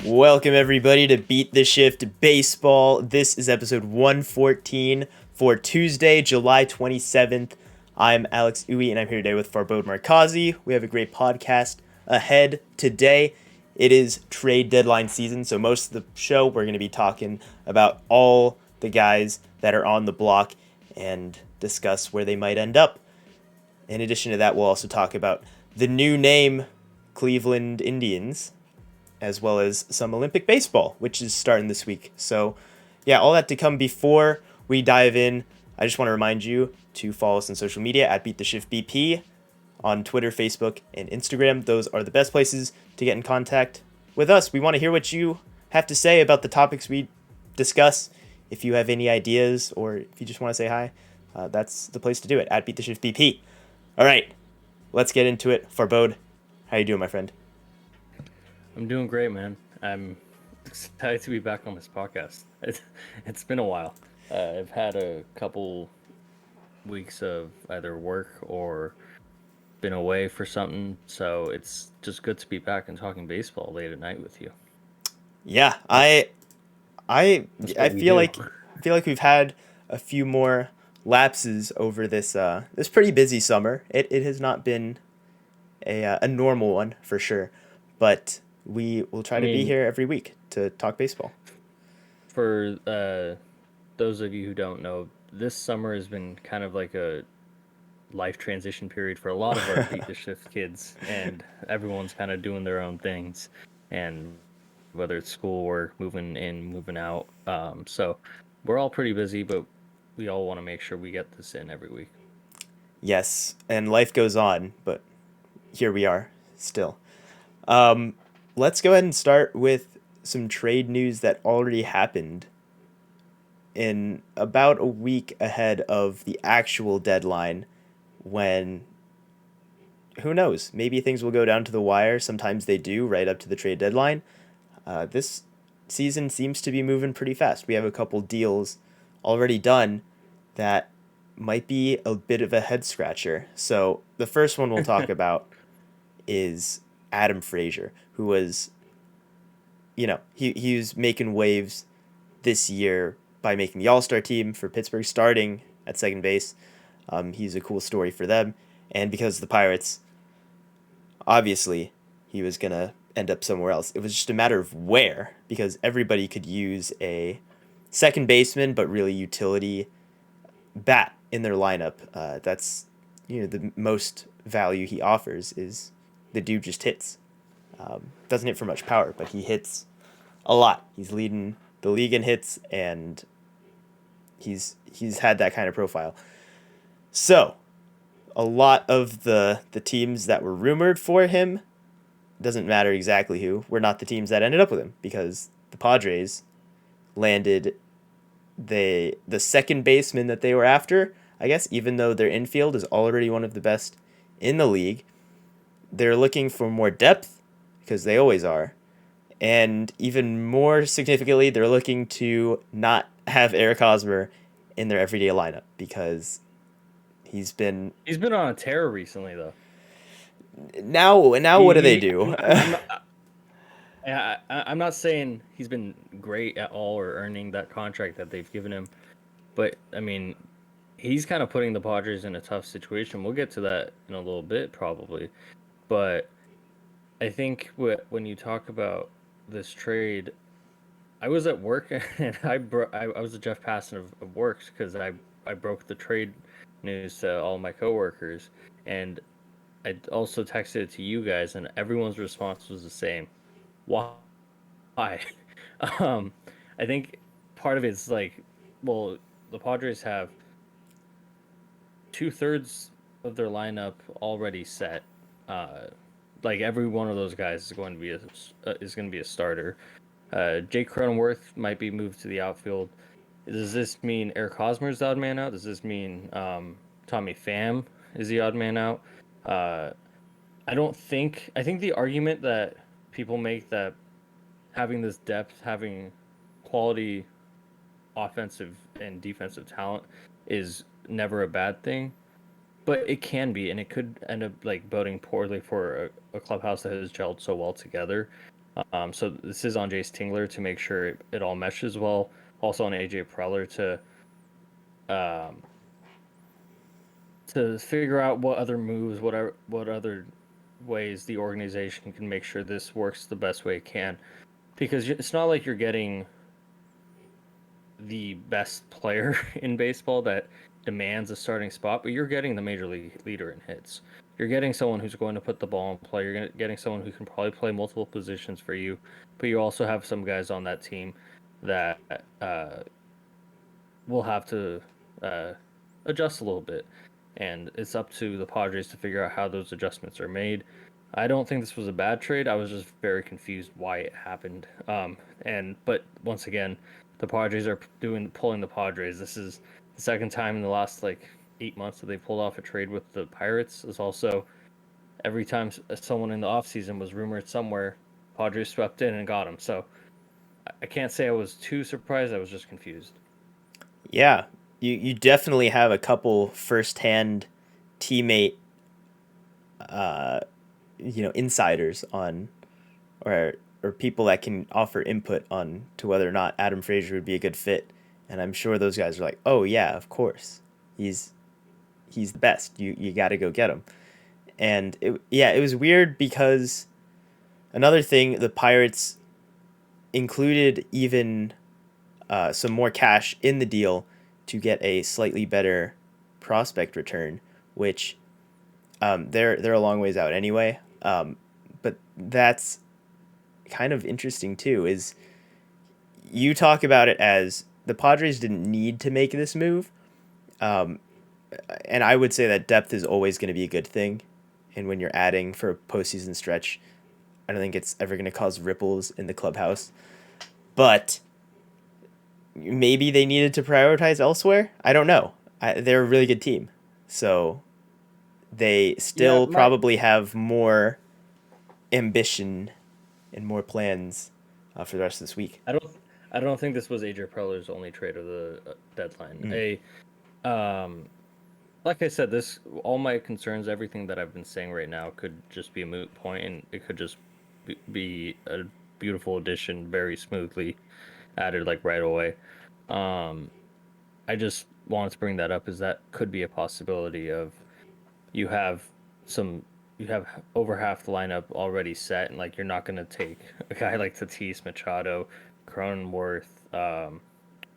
Welcome everybody to Beat the Shift Baseball. This is episode 114 for Tuesday, July 27th. I'm Alex Uy and I'm here today with Farbod Markazi. We have a great podcast ahead today. It is trade deadline season, so most of the show we're going to be talking about all the guys that are on the block and discuss where they might end up. In addition to that, we'll also talk about the new name Cleveland Indians, as well as some Olympic baseball, which is starting this week. So, yeah, all that to come. Before we dive in, I just want to remind you to follow us on social media at Beat the Shift BP on Twitter, Facebook, and Instagram. Those are the best places to get in contact with us. We want to hear what you have to say about the topics we discuss. If you have any ideas or if you just want to say hi, that's the place to do it, at Beat the Shift BP. All right, let's get into it. Farbod, how you doing, my friend? I'm doing great, man. I'm excited to be back on this podcast. It's been a while. I've had a couple weeks of either work or been away for something, so it's just good to be back and talking baseball late at night with you. Yeah, I That's what we feel do. like we've had a few more lapses over this pretty busy summer. It has not been a normal one for sure, but we will try I to be mean, here every week to talk baseball. for those of you who don't know, this summer has been kind of like a life transition period for a lot of our Beat the Shift kids, and everyone's kind of doing their own things, and whether it's schoolwork, moving in, moving out. So we're all pretty busy, but we all want to make sure we get this in every week. Yes, and life goes on, but here we are still. Um, let's go ahead and start with some trade news that already happened in about a week ahead of the actual deadline, when who knows, maybe things will go down to the wire. Sometimes they do right up to the trade deadline. This season seems to be moving pretty fast. We have a couple deals already done that might be a bit of a head scratcher. So the first one we'll talk about is Adam Frazier, who was, he was making waves this year by making the All-Star team for Pittsburgh, starting at second base. He's a cool story for them. And because the Pirates, obviously, he was going to end up somewhere else. It was just a matter of where, because everybody could use a second baseman, but really utility bat in their lineup. That's, the most value he offers is the dude just hits. Doesn't hit for much power, but he hits a lot. He's leading the league in hits, and he's had that kind of profile. So, a lot of the teams that were rumored for him, doesn't matter exactly who, were not the teams that ended up with him, because the Padres landed the second baseman that they were after. I guess even though their infield is already one of the best in the league, they're looking for more depth, because they always are. And even more significantly, they're looking to not have Eric Hosmer in their everyday lineup, because He's been on a tear recently, though. now what do they do? I'm not saying he's been great at all or earning that contract that they've given him, but I mean, he's kind of putting the Padres in a tough situation. We'll get to that in a little bit, probably. But I think when you talk about this trade, I was at work and I was a Jeff Passan of works because I broke the trade news to all my coworkers, and I also texted it to you guys, and everyone's response was the same. Why? um, I think part of it's like, well, the Padres have 2/3 of their lineup already set. Like every one of those guys is going to be a starter. Jake Cronenworth might be moved to the outfield. Does this mean Eric Hosmer's the odd man out? Does this mean Tommy Pham is the odd man out? Uh, I don't think. I think the argument that people make that having this depth, having quality offensive and defensive talent is never a bad thing, but it can be, and it could end up like boding poorly for a clubhouse that has gelled so well together. So this is on Jace Tingler to make sure it all meshes well. Also on AJ Preller um, to figure out what other moves, what other ways the organization can make sure this works the best way it can. Because it's not like you're getting the best player in baseball that demands a starting spot, but you're getting the major league leader in hits. You're getting someone who's going to put the ball in play. You're getting someone who can probably play multiple positions for you, but you also have some guys on that team that will have to uh, adjust a little bit, and it's up to the Padres to figure out how those adjustments are made. I don't think this was a bad trade. I was just very confused why it happened. But once again, the Padres are pulling the Padres. This is the second time in the last like 8 months that they pulled off a trade with the Pirates. Is also every time someone in the offseason was rumored somewhere, Padres swept in and got him. So I can't say I was too surprised. I was just confused. Yeah, you definitely have a couple firsthand teammate, uh, insiders on, or or people that can offer input on to whether or not Adam Frazier would be a good fit. And I'm sure those guys are like, oh yeah, of course, he's he's the best. You got to go get him. And it was weird because another thing, the Pirates included even some more cash in the deal to get a slightly better prospect return, which they're a long ways out anyway. But that's kind of interesting too. Is you talk about it as the Padres didn't need to make this move, um, and I would say that depth is always going to be a good thing. And when you're adding for a postseason stretch, I don't think it's ever going to cause ripples in the clubhouse. But maybe they needed to prioritize elsewhere. I don't know. They're a really good team, so they Yeah, still probably have more ambition and more plans for the rest of this week. I don't I don't think this was AJ Preller's only trade of the deadline. Mm. Um like I said, this all my concerns, everything that I've been saying right now could just be a moot point, and it could just be a beautiful addition, very smoothly added like right away. Um, I just wanted to bring that up, as that could be a possibility of you have some you have over half the lineup already set, and like you're not going to take a guy like Tatis, Machado, Cronenworth,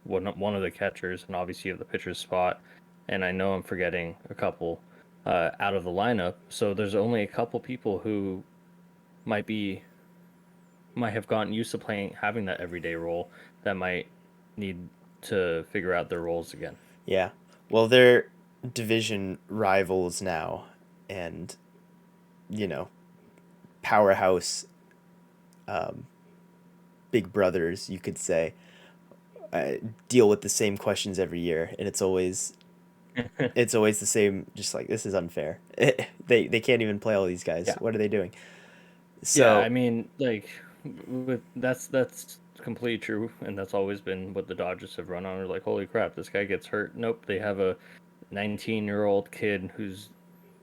one of the catchers, and obviously you have the pitcher's spot. And I know I'm forgetting a couple out of the lineup, so there's only a couple people who might be might have gotten used to playing having that everyday role that might need to figure out their roles again. Yeah. Well, they're division rivals now, and you know, powerhouse, um, big brothers, you could say, uh, deal with the same questions every year, and it's always the same. Just like this is unfair. They can't even play all these guys. Yeah. What are they doing? Yeah, I So mean, like, that's completely true, and that's always been what the Dodgers have run on. Are like, holy crap, this guy gets hurt. Nope, they have a 19-year-old kid who's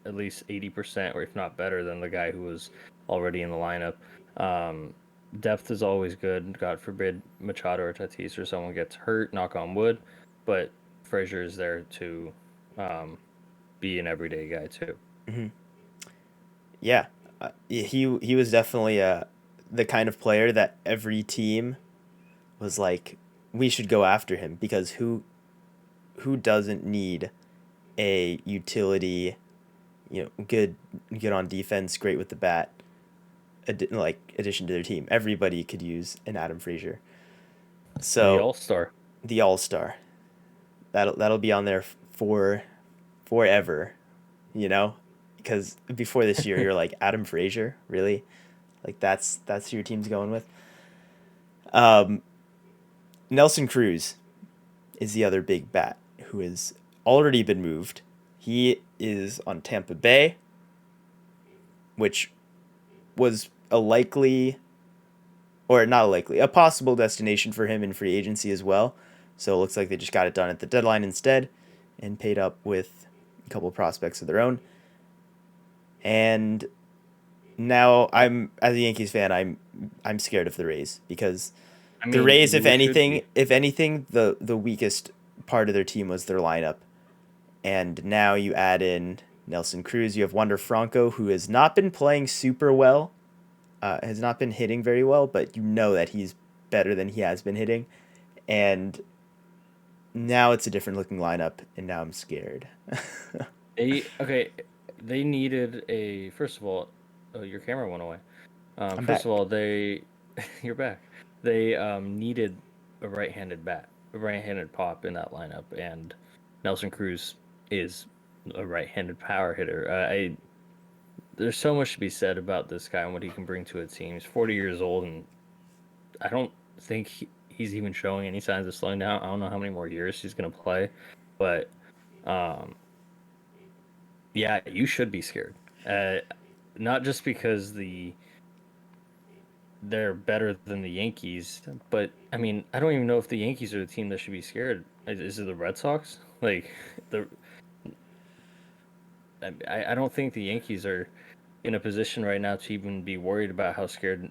at least 80%, or if not better than the guy who was already in the lineup. Um, Depth is always good. God forbid Machado or Tatis or someone gets hurt. Knock on wood, but Frazier is there to um, be an everyday guy too. mhm. Yeah, he was definitely the kind of player that every team was like, we should go after him because who doesn't need a utility, good on defense, great with the bat, addition to their team. Everybody could use an Adam Frazier. The So All Star. the All Star that'll be on there for forever, you know, because before this year you're like Adam Frazier, really, like that's who your team's going with. Um, Nelson Cruz is the other big bat who has already been moved. He is on Tampa Bay, which was a likely, or not a likely, a possible destination for him in free agency as well. So it looks like they just got it done at the deadline instead and paid up with a couple of prospects of their own. And now I'm as a Yankees fan, I'm scared of the Rays because I the mean, Rays, you should be. if anything, the weakest part of their team was their lineup, and now you add in Nelson Cruz. You have Wander Franco, who has not been playing super well, has not been hitting very well, but you know that he's better than he has been hitting, and now it's a different looking lineup, and now I'm scared. Okay, they needed a first of all, oh, your camera went away. I'm First of back. all, they you're back. They needed a right-handed bat, a right-handed pop in that lineup, and Nelson Cruz is a right-handed power hitter. I There's so much to be said about this guy and what he can bring to a team. He's 40 years old, and I don't think he's even showing any signs of slowing down. I don't know how many more years he's going to play, but um, yeah, you should be scared. Uh, Not just because they're better than the Yankees, but I mean, I don't even know if the Yankees are the team that should be scared. Is it the Red Sox? Like the I don't think the Yankees are in a position right now to even be worried about how scary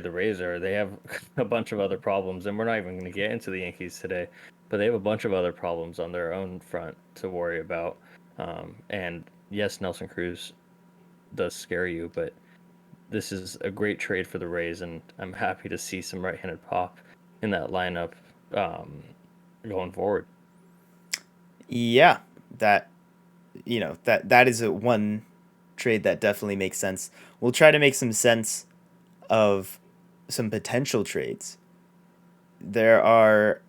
the Rays are. They have a bunch of other problems, and we're not even going to get into the Yankees today, but they have a bunch of other problems on their own front to worry about. And yes, Nelson Cruz does scare you, but this is a great trade for the Rays, and I'm happy to see some right-handed pop in that lineup um, going forward. Yeah, that that is a one trade that definitely makes sense. We'll try to make some sense of some potential trades. There are,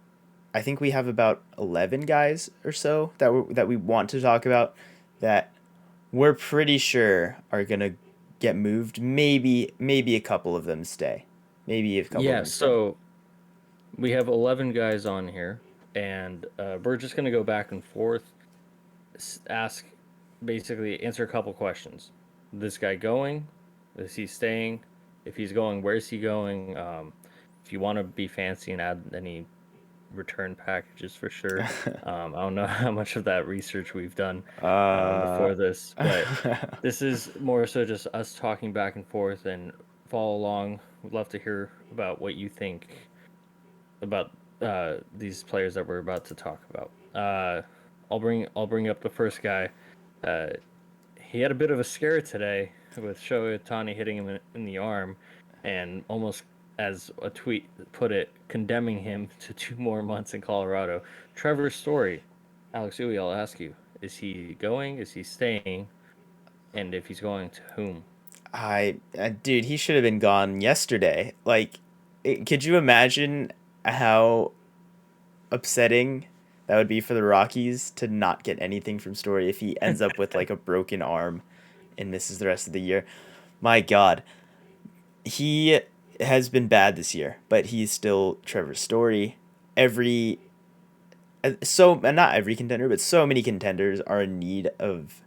I think we have about 11 guys or so that we want to talk about that we're pretty sure are going to get moved. Maybe a couple of them stay. Maybe a couple of Yeah, them stay. so we have 11 guys on here, and we're just going to go back and forth, ask, basically answer a couple questions. This guy going? Is he staying? If he's going, where's he going? If you want to be fancy and add any return packages for sure. I don't know how much of that research we've done uh before this, but this is more so just us talking back and forth and follow along. We'd love to hear about what you think about these players that we're about to talk about. I'll bring up the first guy. Uh, he had a bit of a scare today with Shohei Ohtani hitting him in the arm, and almost, as a tweet put it, condemning him to 2 more months in Colorado. Trevor Story, Alex Uy, I'll ask you: is he going? Is he staying? And if he's going, to whom? dude, he should have been gone yesterday. Like, could you imagine how upsetting that would be for the Rockies to not get anything from Story if he ends up with like a broken arm and misses the rest of the year? My God, he has been bad this year, but he's still Trevor Story. Every so not every contender, but so many contenders are in need of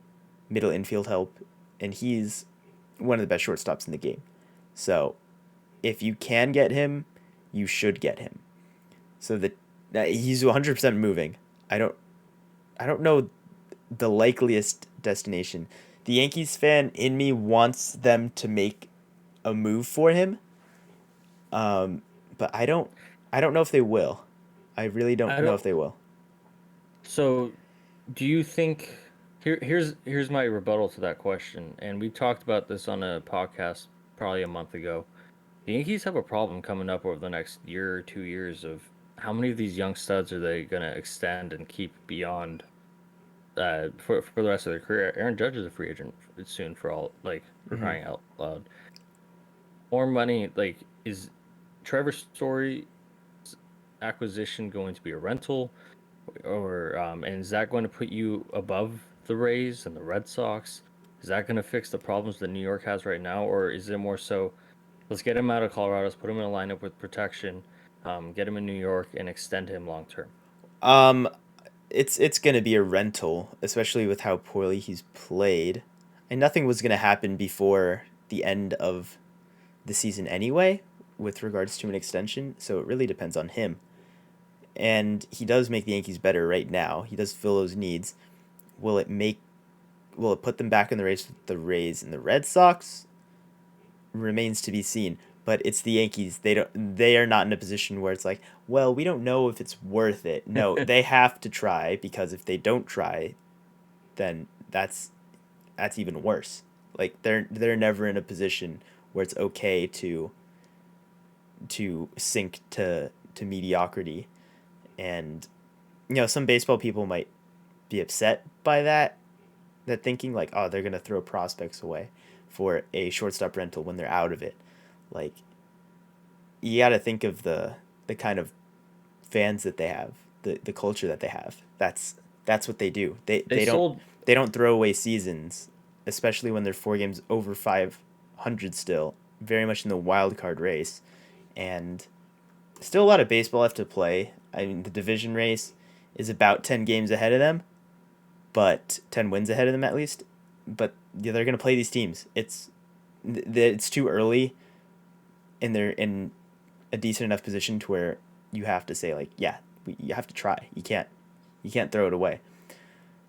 middle infield help, and he's one of the best shortstops in the game. So if you can get him, you should get him. So he's 100% moving. I don't I don't know the likeliest destination. The Yankees fan in me wants them to make a move for him, um, but I don't know if they will. I really don't I know don't. if they will. So, do you think? Here's my rebuttal to that question, and we talked about this on a podcast probably a month ago. The Yankees have a problem coming up over the next year or 2 years of how many of these young studs are they going to extend and keep beyond for the rest of their career. Aaron Judge is a free agent soon for all, like, for Hmm. crying out loud. More money, like, is Trevor Story acquisition going to be a rental, or and is that going to put you above the Rays and the Red Sox? Is that going to fix the problems that New York has right now, or is it more so, let's get him out of Colorado, let's put him in a lineup with protection, get him in New York, and extend him long term? Um, it's gonna be a rental, especially with how poorly he's played, and nothing was gonna happen before the end of the season anyway, with regards to an extension. So it really depends on him, and he does make the Yankees better right now. He does fill those needs. Will it make Will it put them back in the race with the Rays and the Red Sox? remains to be seen. But it's the Yankees. They are not in a position where it's like, well, we don't know if it's worth it. No, they have to try, because if they don't try, then that's even worse. Like they're never in a position where it's okay to sink to mediocrity. And some baseball people might be upset by that thinking, like, oh, they're gonna throw prospects away for a shortstop rental when they're out of it. Like, you got to think of the kind of fans that they have, the culture that they have. That's what they do. They They they don't sold they don't throw away seasons, especially when they're 4 games over 500 still, very much in the wild card race, and still a lot of baseball left to play. I mean, the division race is about 10 games ahead of them, but 10 wins ahead of them at least. But yeah, they're gonna play these teams. It's too early, and they're in a decent enough position to where you have to say, like, yeah, you have to try. You can't throw it away.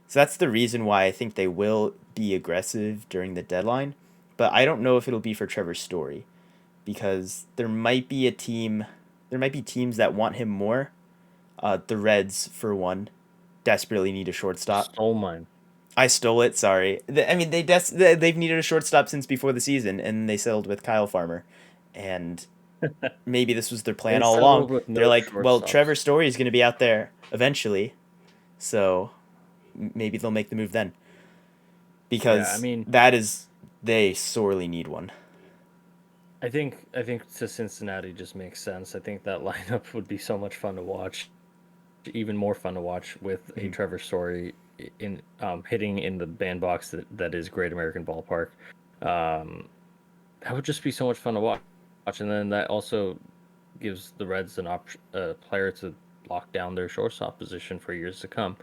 So that's the reason why I think they will be aggressive during the deadline. But I don't know if it'll be for Trevor Story, because there might be teams that want him more. The Reds, for one, desperately need a shortstop. stole mine. I stole it. Sorry. I mean, they've needed a shortstop since before the season, and they settled with Kyle Farmer, and maybe this was their plan They all along. settled with They're no like, well, Trevor shortstops. Story is going to be out there eventually, so maybe they'll make the move then, Yeah, I because mean, they sorely need one. I think to Cincinnati just makes sense. I think that lineup would be so much fun to watch, even more fun to watch with a Mhm. Trevor Story in hitting in the bandbox that is Great American Ballpark. Um, that would just be so much fun to watch. And then that also gives the Reds an option, a player to lock down their shortstop position for years to come.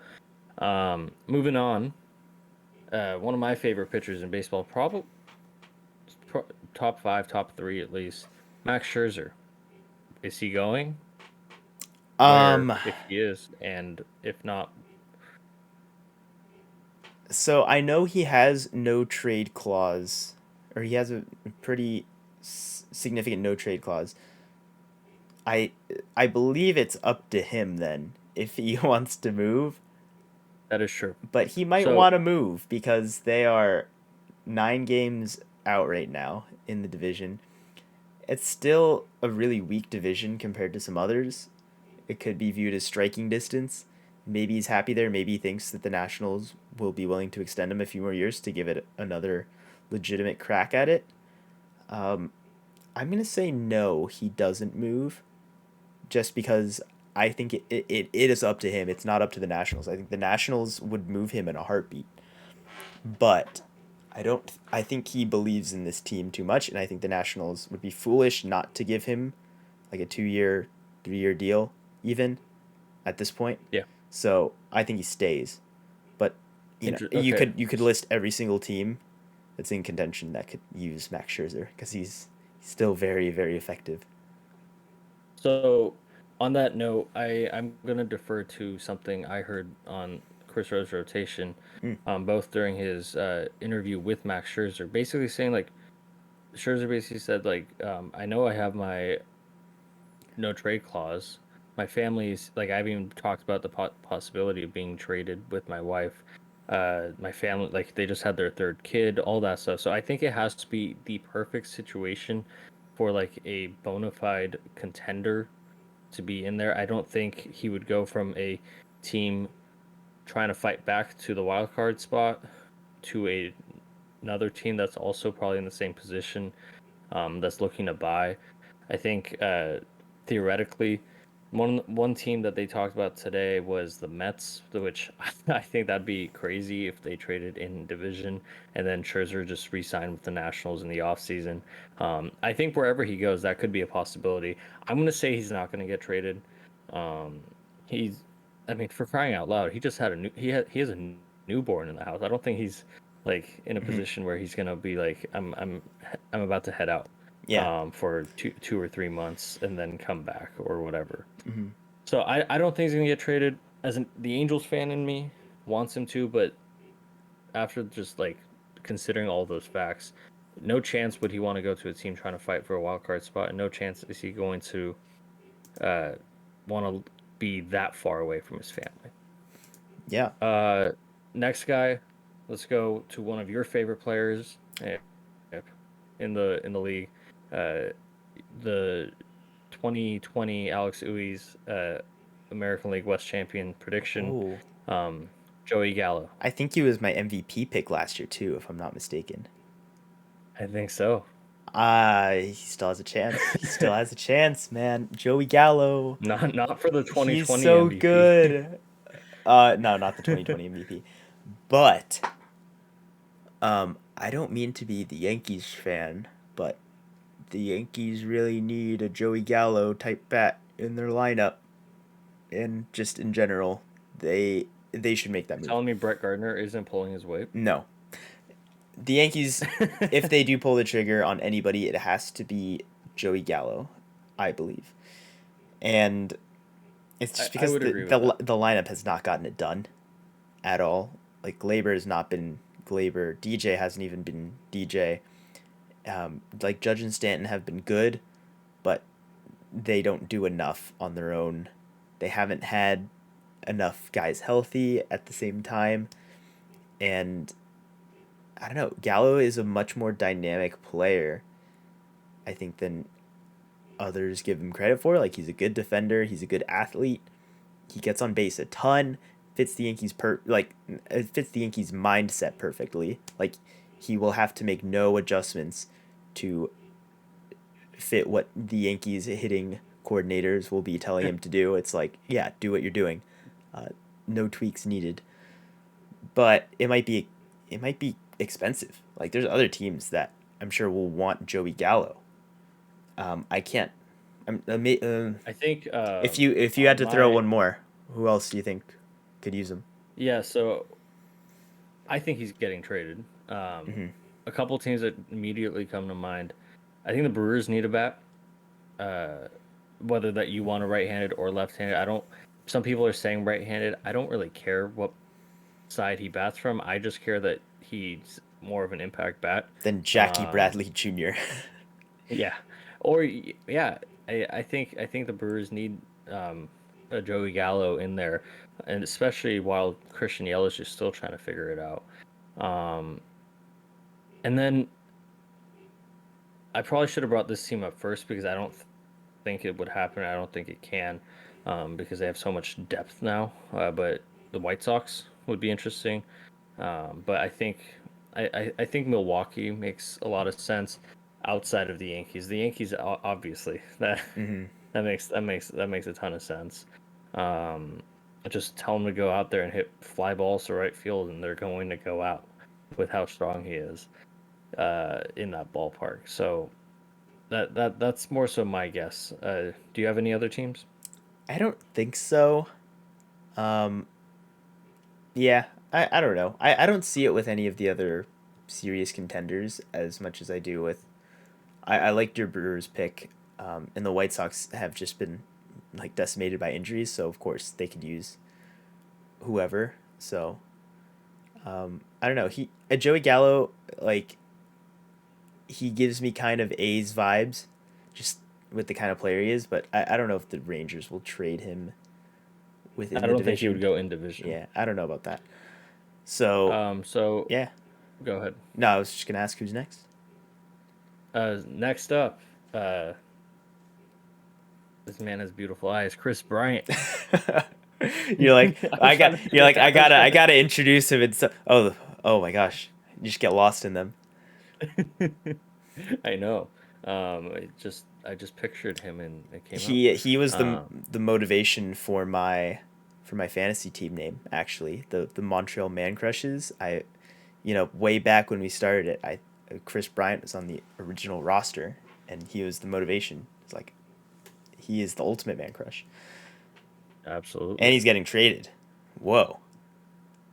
Moving on, one of my favorite pitchers in baseball, probably top five, top three at least. Max Scherzer. Is he going? Where, Um, if he is, and if not, so I know he has no trade clause, or he has a pretty significant no trade clause. I I believe it's up to him then if he wants to move, that is true. but he might So want to move because they are 9 games out right now in the division. It's still a really weak division compared to some others. It could be viewed as striking distance. Maybe he's happy there. Maybe he thinks that the Nationals will be willing to extend him a few more years to give it another legitimate crack at it. Um, I'm going to say no, he doesn't move, just because I think it is up to him. It's not up to the Nationals. I think the Nationals would move him in a heartbeat. But I don't. I think he believes in this team too much, and I think the Nationals would be foolish not to give him like a 2 year, 3 year deal, even at this point. yeah, So I think he stays. But you okay. could list every single team that's in contention that could use Max Scherzer, because he's still very, very effective. So on that note, I'm gonna defer to something I heard on Chris Rowe's rotation, Mm. both during his interview with Max Scherzer, basically saying like Scherzer basically said like I know I have my no trade clause. My family's like I've even talked about the possibility of being traded with my wife. My family like they just had their third kid, all that stuff. So I think it has to be the perfect situation for like a bona fide contender to be in there. I don't think he would go from a team trying to fight back to the wild card spot to another team that's also probably in the same position, that's looking to buy. I think theoretically, one team that they talked about today was the Mets, which I think that'd be crazy if they traded in division and then Scherzer just re-signed with the Nationals in the offseason. I think wherever he goes, that could be a possibility. I'm gonna say he's not gonna get traded. Um, he's, I mean, for crying out loud, he just had a he has a newborn in the house. I don't think he's like in a Mm-hmm. position where he's gonna be like I'm about to head out Yeah. for 2 or 3 months and then come back or whatever. Mm-hmm. So I don't think he's gonna get traded. The Angels fan in me wants him to, but after just like considering all those facts, No chance would he want to go to a team trying to fight for a wild card spot, and no chance is he going to uh, want to be that far away from his family. Yeah. Uh, Next guy, let's go to one of your favorite players in the league, uh, the 2020 Alex Uys American League West champion prediction, Oh, um, Joey Gallo. I think he was my MVP pick last year too, if I'm not mistaken. I think so. He still has a chance. He still has a chance, man. Joey Gallo. Not for the He's 2020 so MVP. good. No, not the 2020 MVP. But I don't mean to be the Yankees fan, but the Yankees really need a Joey Gallo type bat in their lineup, and just in general, they should make that move. Telling me Brett Gardner isn't pulling his weight. No, the Yankees, if they do pull the trigger on anybody, it has to be Joey Gallo, I believe, and it's just I because would agree with that. the lineup has not gotten it done at all. Like Glaber has not been Glaber. DJ hasn't even been DJ. Like Judge and Stanton have been good, but they don't do enough on their own. They haven't had enough guys healthy at the same time, and I don't know. Gallo is a much more dynamic player, I think, than others give him credit for. Like he's a good defender. He's a good athlete. He gets on base a ton. Fits the Yankees it fits the Yankees mindset perfectly. Like he will have to make no adjustments to fit what the Yankees hitting coordinators will be telling him to do. It's like, yeah, do what you're doing. Uh, no tweaks needed. But it might be expensive. Like there's other teams that I'm sure will want Joey Gallo. I can't. I think If you had on to throw my one more, who else do you think could use him? yeah, so I think he's getting traded. Hmm. A couple teams that immediately come to mind. I think the Brewers need a bat. Uh, Whether that you want a right-handed or left-handed, I don't. Some people are saying right-handed. I don't really care what side he bats from. I just care that he's more of an impact bat. Then Jackie Um, Bradley Jr. yeah, or yeah, I think the Brewers need a Joey Gallo in there, and especially while Christian Yelich is still trying to figure it out. Um, and then I probably should have brought this team up first because I don't think it would happen. I don't think it can, because they have so much depth now. But the White Sox would be interesting. But I think Milwaukee makes a lot of sense outside of the Yankees. The Yankees obviously Hmm. that makes a ton of sense. Um, just tell them to go out there and hit fly balls to right field, and they're going to go out with how strong he is in that ballpark. So that's more so my guess. Do you have any other teams? I don't think so. Um, yeah, I don't know. I don't see it with any of the other serious contenders as much as I do with. I liked your Brewers pick, and the White Sox have just been like decimated by injuries, so of course they could use whoever. So I don't know. Joey Gallo, like he gives me kind of A's vibes, just with the kind of player he is. But I don't know if the Rangers will trade him within I the don't think he division. would go in division. Yeah, I don't know about that. So So yeah, go ahead. no, I was just gonna ask who's next. Next up, uh, this man has beautiful eyes, Chris Bryant. You're like I was trying to think of I I was trying gotta introduce him. And so oh my gosh, you just get lost in them. to. I know. I just pictured him and it came up. He was Um, the motivation for my fantasy team name, actually, the Montreal Man Crushes. Way back when we started it, I Chris Bryant was on the original roster, and he was the motivation. It's like he is the ultimate man crush, and Absolutely. he's getting traded. Whoa.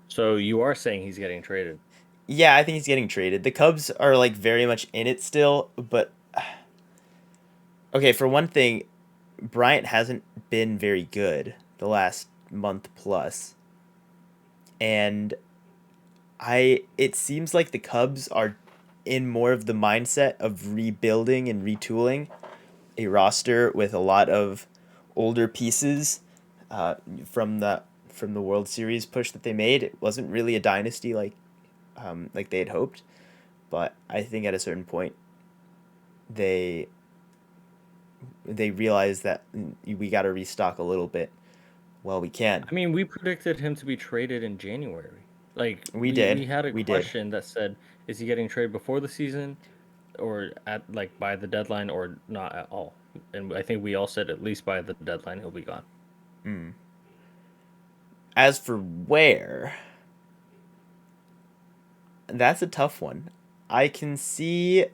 So you are saying he's getting traded? Yeah, I think he's getting traded. The Cubs are like very much in it still, but okay, for one thing, Bryant hasn't been very good the last month plus, and it seems like the Cubs are in more of the mindset of rebuilding and retooling a roster with a lot of older pieces from the World Series push that they made. It wasn't really a dynasty like they had hoped, but I think at a certain point they they realized that we got to restock a little bit while we can. I mean, we predicted him to be traded in January. Like We we did. had a We did. question that said, is he getting traded before the season or at like by the deadline or not at all? And I think we all said at least by the deadline he'll be gone. Mm. As for where, that's a tough one. I can see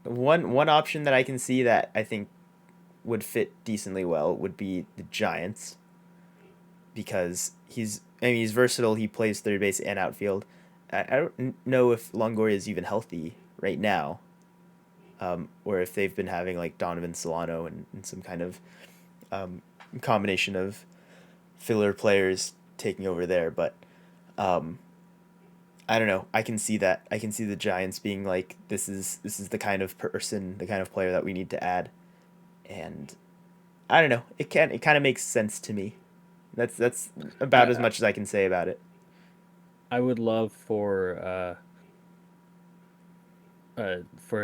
one option that I can see that I think would fit decently well would be the Giants because he's versatile. He plays third base and outfield. I don't know if Longoria is even healthy right now, or if they've been having like Donovan Solano and some kind of um, combination of filler players taking over there. But um, I don't know. I can see that. I can see the Giants being like, this is the kind of person, the kind of player that we need to add, and I don't know. It kind of makes sense to me. That's about as I much as I can say about it. I would love for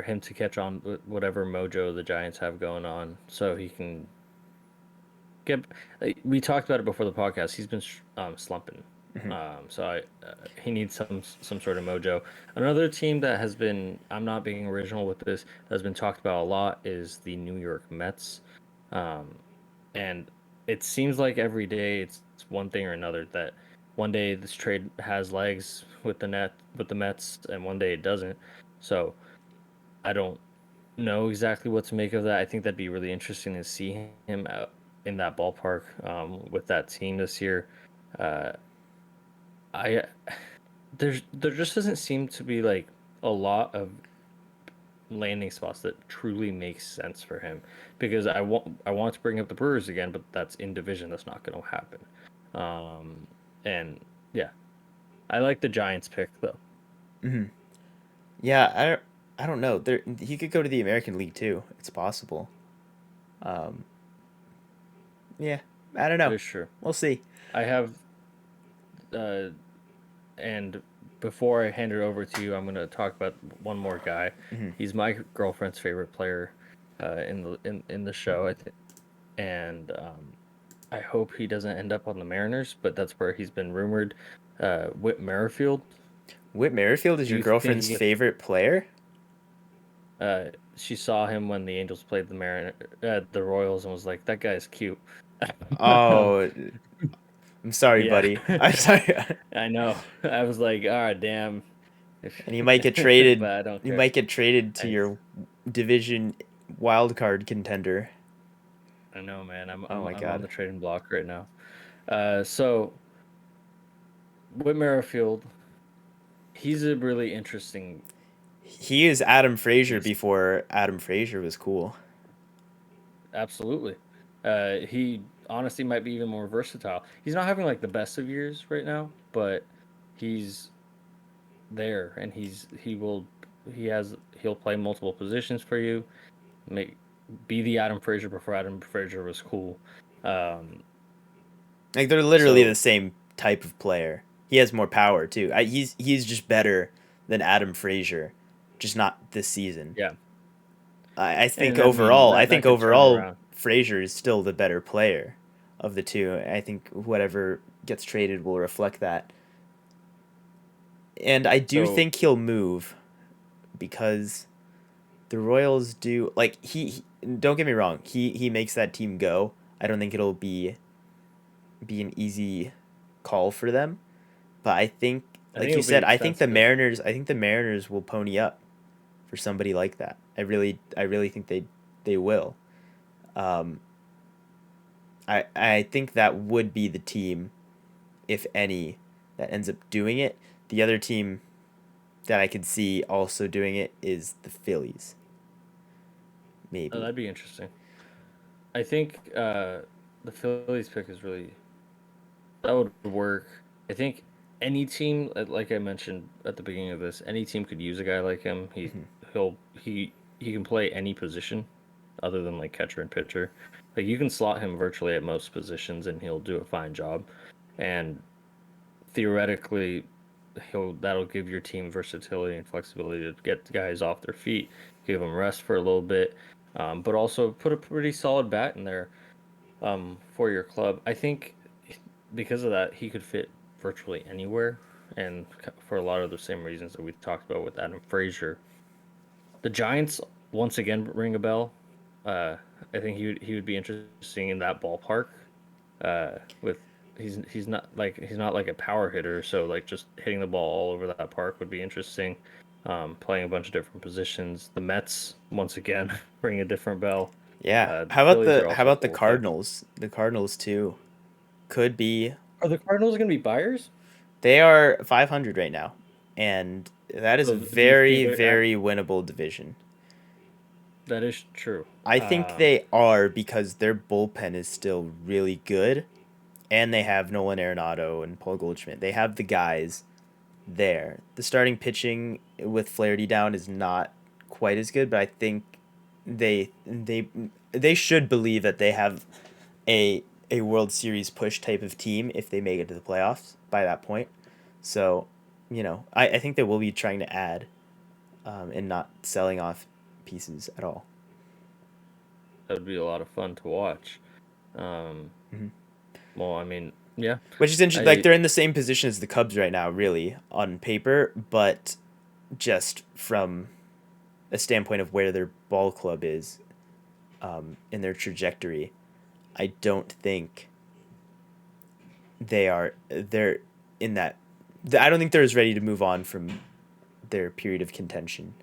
him to catch on with whatever mojo the Giants have going on, so he can get. We talked about it before the podcast. He's been slumping, Hmm. so he needs some sort of mojo. Another team that has been, I'm not being original with this, has been talked about a lot is the New York Mets, um, and it seems like every day it's one thing or another that. One day this trade has legs with the Mets, and one day it doesn't. So I don't know exactly what to make of that. I think that'd be really interesting to see him out in that ballpark with that team this year. Uh, I there just doesn't seem to be like a lot of landing spots that truly makes sense for him because I want to bring up the Brewers again, but that's in division. That's not going to happen. And yeah, I like the Giants pick though. Hmm. Yeah, I don't know. There he could go to the American League too. It's possible. Um, yeah, I don't That know. is true. We'll see. I have uh, And before I hand it over to you, I'm going to talk about one more guy. Hmm. He's my girlfriend's favorite player in the show, I think. And I hope he doesn't end up on the Mariners, but that's where he's been rumored. Whit Merrifield. Whit Merrifield is Do your you think girlfriend's he favorite player? she saw him when the Angels played the Royals, and was like, "That guy's cute." um, Oh, I'm sorry, yeah, buddy. I'm sorry. I know. I was like, "Ah, damn," And you might get but traded. I don't You care. might get traded to I your division wild card contender. I know, man. I'm Oh I'm my I'm on god. the trading block right now. So Whit Merrifield, he's a really interesting He is Adam Frazier piece. before Adam Frazier was cool. Absolutely. He honestly might be even more versatile. He's not having like the best of years right now, but he's there and he'll play multiple positions for you. Make be the Adam Frazier before Adam Frazier was cool. Um, Like they're literally the so same type of player. He has more power too. He's just better than Adam Frazier, just not this season. yeah, I think and I mean overall, I that think could turn overall around. Frazier is still the better player of the two. I think whatever gets traded will reflect that. And I do So think he'll move because the Royals do like don't get me wrong, he makes that team go. I don't think it'll be an easy call for them, but I think I think like you it'll be said, expensive. I think the Mariners will pony up for somebody like that. I really think they will. Um, I think that would be the team, if any, that ends up doing it. The other team that I could see also doing it is the Phillies, Oh, maybe. that'd be interesting. I think the Phillies pick is really that would work. I think any team, like I mentioned at the beginning of this, any team could use a guy like him. Mhm. He'll he can play any position other than like catcher and pitcher. Like you can slot him virtually at most positions and he'll do a fine job. And theoretically, he'll that'll give your team versatility and flexibility to get the guys off their feet, give them rest for a little bit, but also put a pretty solid bat in there for your club. I think because of that, he could fit virtually anywhere, and for a lot of the same reasons that we talked about with Adam Frazier. The Giants once again ring a bell. Uh, I think he would be interesting in that ballpark. With he's not like a power hitter, so like just hitting the ball all over that park would be interesting. Playing a bunch of different positions. The Mets once again ring a different bell. Yeah. The Phillies are How also about the full of depth. Cardinals? The Cardinals too could be. Are the Cardinals going to be buyers? They are 500 right now, and that is a So do you think very they're very winnable division. that is true? I think they are because their bullpen is still really good, and they have Nolan Arenado and Paul Goldschmidt. They have the guys there. The starting pitching with Flaherty down is not quite as good, but I think they they they should believe that they have a a World Series push type of team if they make it to the playoffs by that point. So, I think they will be trying to add and not selling off pieces at all. That would be a lot of fun to watch. Um, Hmm. well, I mean, yeah, Which is interesting. Like I they're in the same position as the Cubs right now, really on paper, but just from a standpoint of where their ball club is in their trajectory, I don't think they're in that. I don't think they're as ready to move on from their period of contention.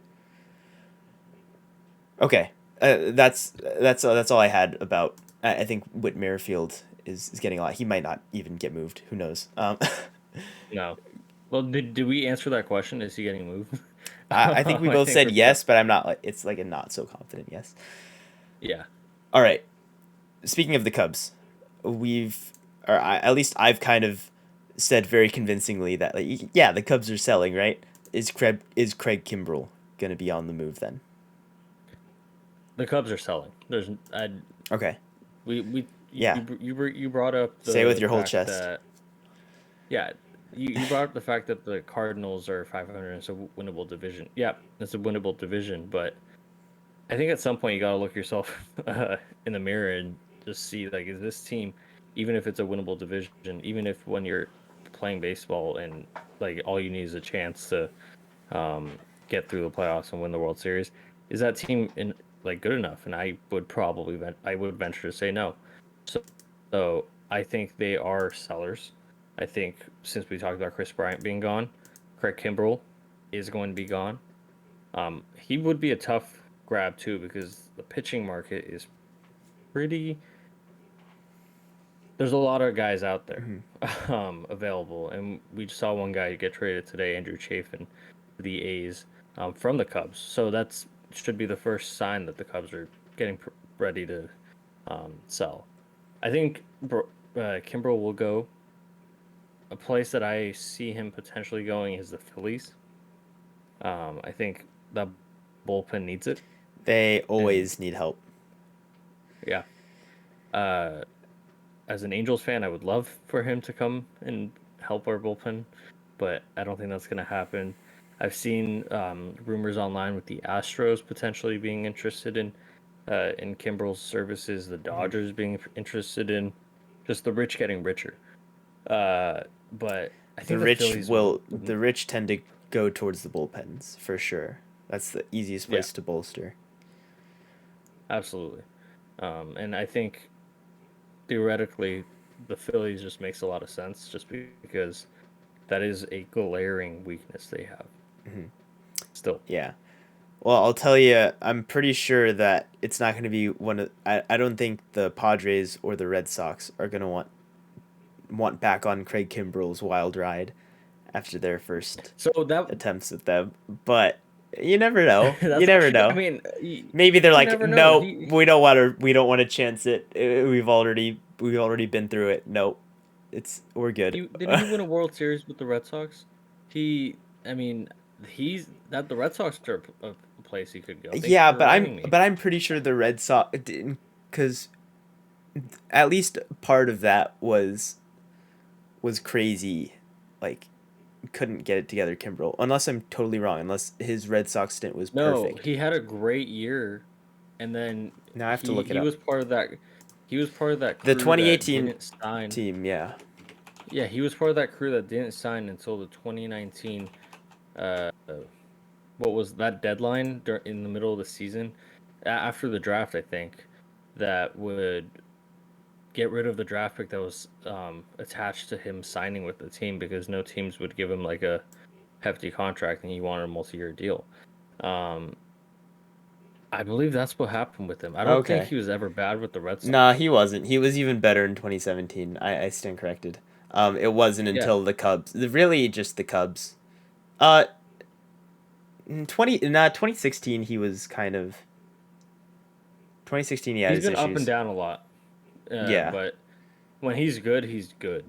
Okay, that's all I had about. I think Whit Merrifield is getting a lot. He might not even get moved. Who knows? no. Well, did we answer that question? Is he getting moved? I think we I both think said we're still, yes, but I'm not like it's like a not so confident yes. yeah. All right. Speaking of the Cubs, at least I've kind of said very convincingly that like yeah, the Cubs are selling, right? Is Craig Kimbrell gonna be on the move then? The Cubs are selling. Okay. We Yeah. you brought up Say it with the your whole fact chest. that yeah, you brought up the fact that the Cardinals are 500 and it's a winnable division. Yeah, it's a winnable division, but I think at some point you got to look yourself in the mirror and just see like is this team, even if it's a winnable division, even if when you're playing baseball and like all you need is a chance to get through the playoffs and win the World Series, is that team in like good enough? And I would probably I would venture to say no. So, so I think they are sellers. I think since we talked about Chris Bryant being gone, Craig Kimbrell is going to be gone. He would be a tough grab too because the pitching market is pretty. There's a lot of guys out there Hmm. available, and we just saw one guy get traded today, Andrew Chafin, to the A's from the Cubs. So that's should be the first sign that the Cubs are getting ready to sell. I think Kimbrel will go. A place that I see him potentially going is the Phillies. I think the bullpen needs it, They and always need help. yeah. Uh, as an Angels fan, I would love for him to come and help our bullpen, but I don't think that's going to happen. I've seen rumors online with the Astros potentially being interested in Kimbrel's services, the Hmm. Dodgers being interested in just the rich getting richer. Uh, but I think the Phillies The rich tend to go towards the bullpens for sure. That's the easiest yeah, place to bolster. absolutely. And I think theoretically the Phillies just makes a lot of sense just because that is a glaring weakness they have Hmm. still. Yeah. Well, I'll tell you, I'm pretty sure that it's not going to be one of. I don't think the Padres or the Red Sox are going to want back on Craig Kimbrell's wild ride after their first So that attempts at them. But you never know. You that's never actually, I know. mean, Maybe they're you like, never know. no, we don't want to. We don't want to chance it. We've already been through it. Nope. we're good. Didn't he win a World Series with the Red Sox? He, I mean, he's that the Red Sox are a place he could go. Thank you Yeah, for reminding me. but I'm pretty sure the Red Sox didn't, because at least part of that was crazy, like couldn't get it together, Kimbrel. Unless I'm totally wrong. Unless his Red Sox stint was No, perfect. he had a great year, and then Now I have to look it he up. was part of that. He was part of that The crew that 2018 didn't sign. team, yeah. Yeah, he was part of that crew that didn't sign until the 2019. Uh, what was that deadline in the middle of the season, after the draft? I think that would get rid of the draft pick that was attached to him signing with the team because no teams would give him like a hefty contract and he wanted a multi-year deal. Um, I believe that's what happened with him. I don't think Okay. he was ever bad with the Red Nah, Sox. he wasn't. He was even better in 2017. I stand corrected. It wasn't Yeah, until the Cubs. Really, just the Cubs. Uh, in 2016 he was kind of 2016 he had he's his been up and issues. down a lot, Yeah. but when he's good, he's good.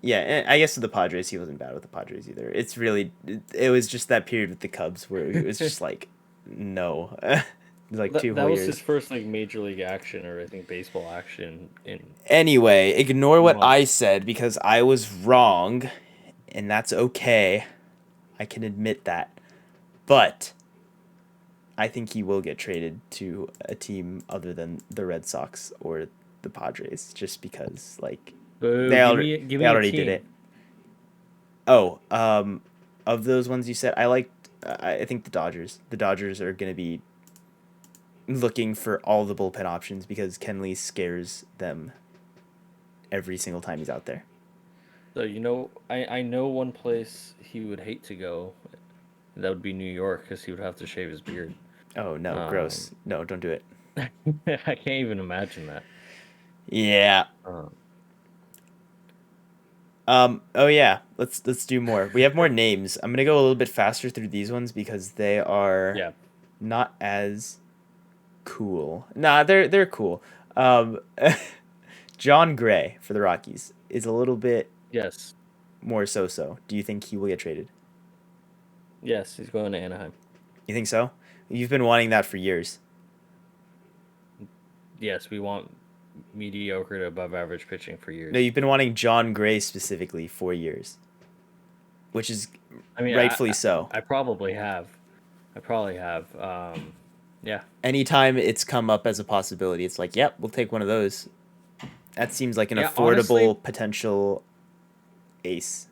Yeah, and I guess with the Padres he wasn't bad with the Padres either. It's really it was just that period with the Cubs where it was just like no. Like two That whole was his years. first like major league action or I think baseball action in Anyway, ignore what I months. said because I was wrong, and that's okay. I can admit that. But I think he will get traded to a team other than the Red Sox or the Padres, just because like Boo! they already Give they me a already did it. team. Oh, of those ones you said, I liked. I think the Dodgers. The Dodgers are gonna be looking for all the bullpen options because Kenley scares them every single time he's out there. So I know one place he would hate to go. That would be New York because he would have to shave his beard. Oh no, gross! Um, No, don't do it. I can't even imagine that. Yeah. Um, Oh yeah. Let's do more. We have more names. I'm gonna go a little bit faster through these ones because they are yeah. not as cool. Nah, they're cool. Um, John Gray for the Rockies is a little bit Yes. more so. Do you think he will get traded? Yes. He's going to Anaheim. You think so? You've been wanting that for years. Yes. We want mediocre to above average pitching for No, years. you've been wanting John Gray specifically for years, which is I mean, rightfully so. I probably have. I probably have. Yeah. Anytime it's come up as a possibility, it's like, yep, we'll take one of those. That seems like an Yeah. Honestly, affordable potential ace.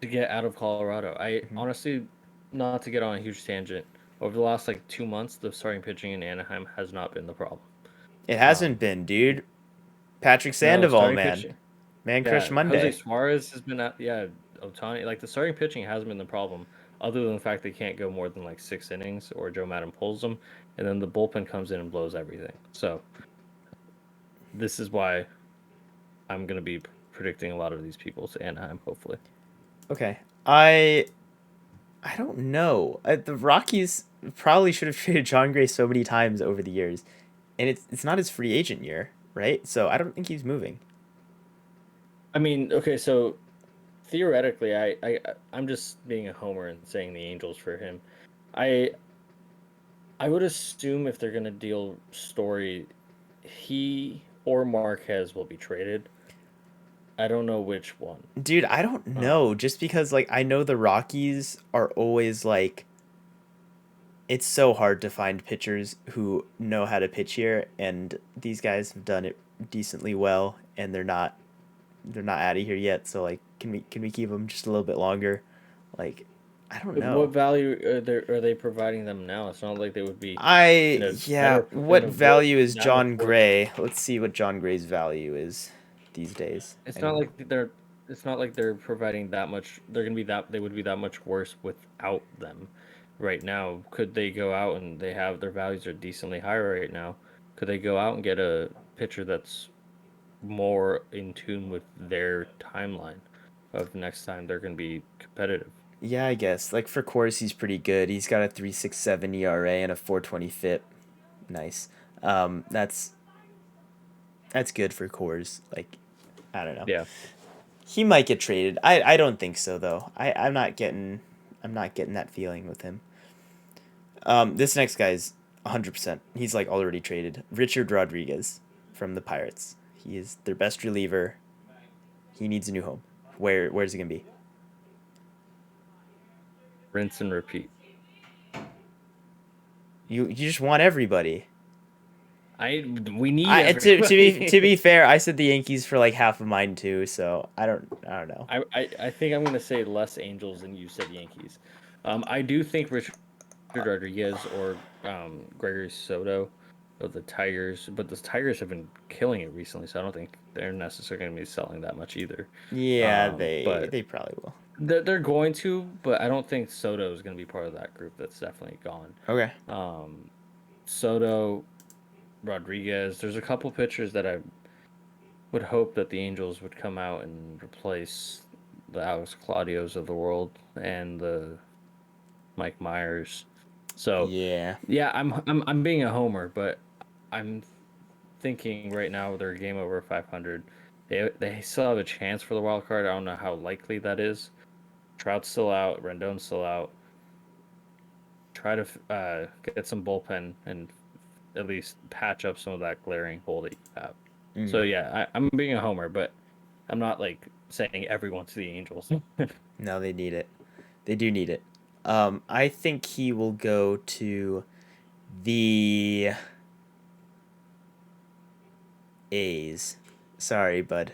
to get out of Colorado, I Mhm. honestly, not to get on a huge tangent. Over the last like 2 months, the starting pitching in Anaheim has not been the problem. It Um, hasn't been, dude. Patrick no Sandoval, starting man. pitching. Man Crush Yeah, Jose Monday. Suarez has been at yeah, Otani like the starting pitching hasn't been the problem, other than the fact they can't go more than like 6 innings or Joe Madden pulls them, and then the bullpen comes in and blows everything. So this is why I'm gonna be predicting a lot of these people to Anaheim, hopefully. Okay. I don't know. The Rockies probably should have traded John Gray so many times over the years, and it's not his free agent year, right? So I don't think he's moving. I mean, okay, so theoretically, I'm just being a homer and saying the Angels for him. I I would assume if they're gonna deal Story, he or Marquez will be traded. I don't know which one. Dude, I don't Uh, know. Just because like I know the Rockies are always like it's so hard to find pitchers who know how to pitch here, and these guys have done it decently well, and they're not out of here yet. So like, can we keep them just a little bit longer? Like, I don't what know. value are they providing them now? It's not like they would be in I a yeah. in What a value is that much John worse. Gray? Let's see what John Gray's value is these days. It's not And like they're it's not like they're providing that much. They're gonna be that they would be that much worse without them. Right now, could they go out and they have their values are decently higher right now? Could they go out and get a pitcher that's more in tune with their timeline of next time they're going to be competitive? yeah, I guess like for course he's pretty good. He's got a 3.67 ERA and a 4.20 FIP. Nice. That's good for cores. Like I don't know. Yeah. He might get traded. I don't think so though. I'm not getting that feeling with him. This next guy's 100%. He's like already traded. Richard Rodriguez from the Pirates. He is their best reliever. He needs a new home. Where's he gonna be? Rinse and repeat. You just want everybody. We need To be everybody. fair, I said the Yankees for like half of mine too, so I don't know. I think I'm gonna say less Angels than you said Yankees. I do think Richard Rodriguez or Gregory Soto of the Tigers, but the Tigers have been killing it recently, so I don't think they're necessarily going to be selling that much either. Yeah, they But they probably will. they're going to, but I don't think Soto is going to be part of that group. That's definitely gone. Okay. Um, Soto, Rodriguez. There's a couple pitchers that I would hope that the Angels would come out and replace the Alex Claudios of the world and the Mike Myers. So Yeah. yeah, I'm being a homer, but I'm thinking right now they're game over 500. They still have a chance for the wild card. I don't know how likely that is. Trout's still out, Rendon's still out. Try to get some bullpen and at least patch up some of that glaring hole that you have. So Mm. yeah, I'm being a homer, but I'm not like saying everyone's the Angels. No, they need it. They do need it. I think he will go to the A's. Sorry, bud.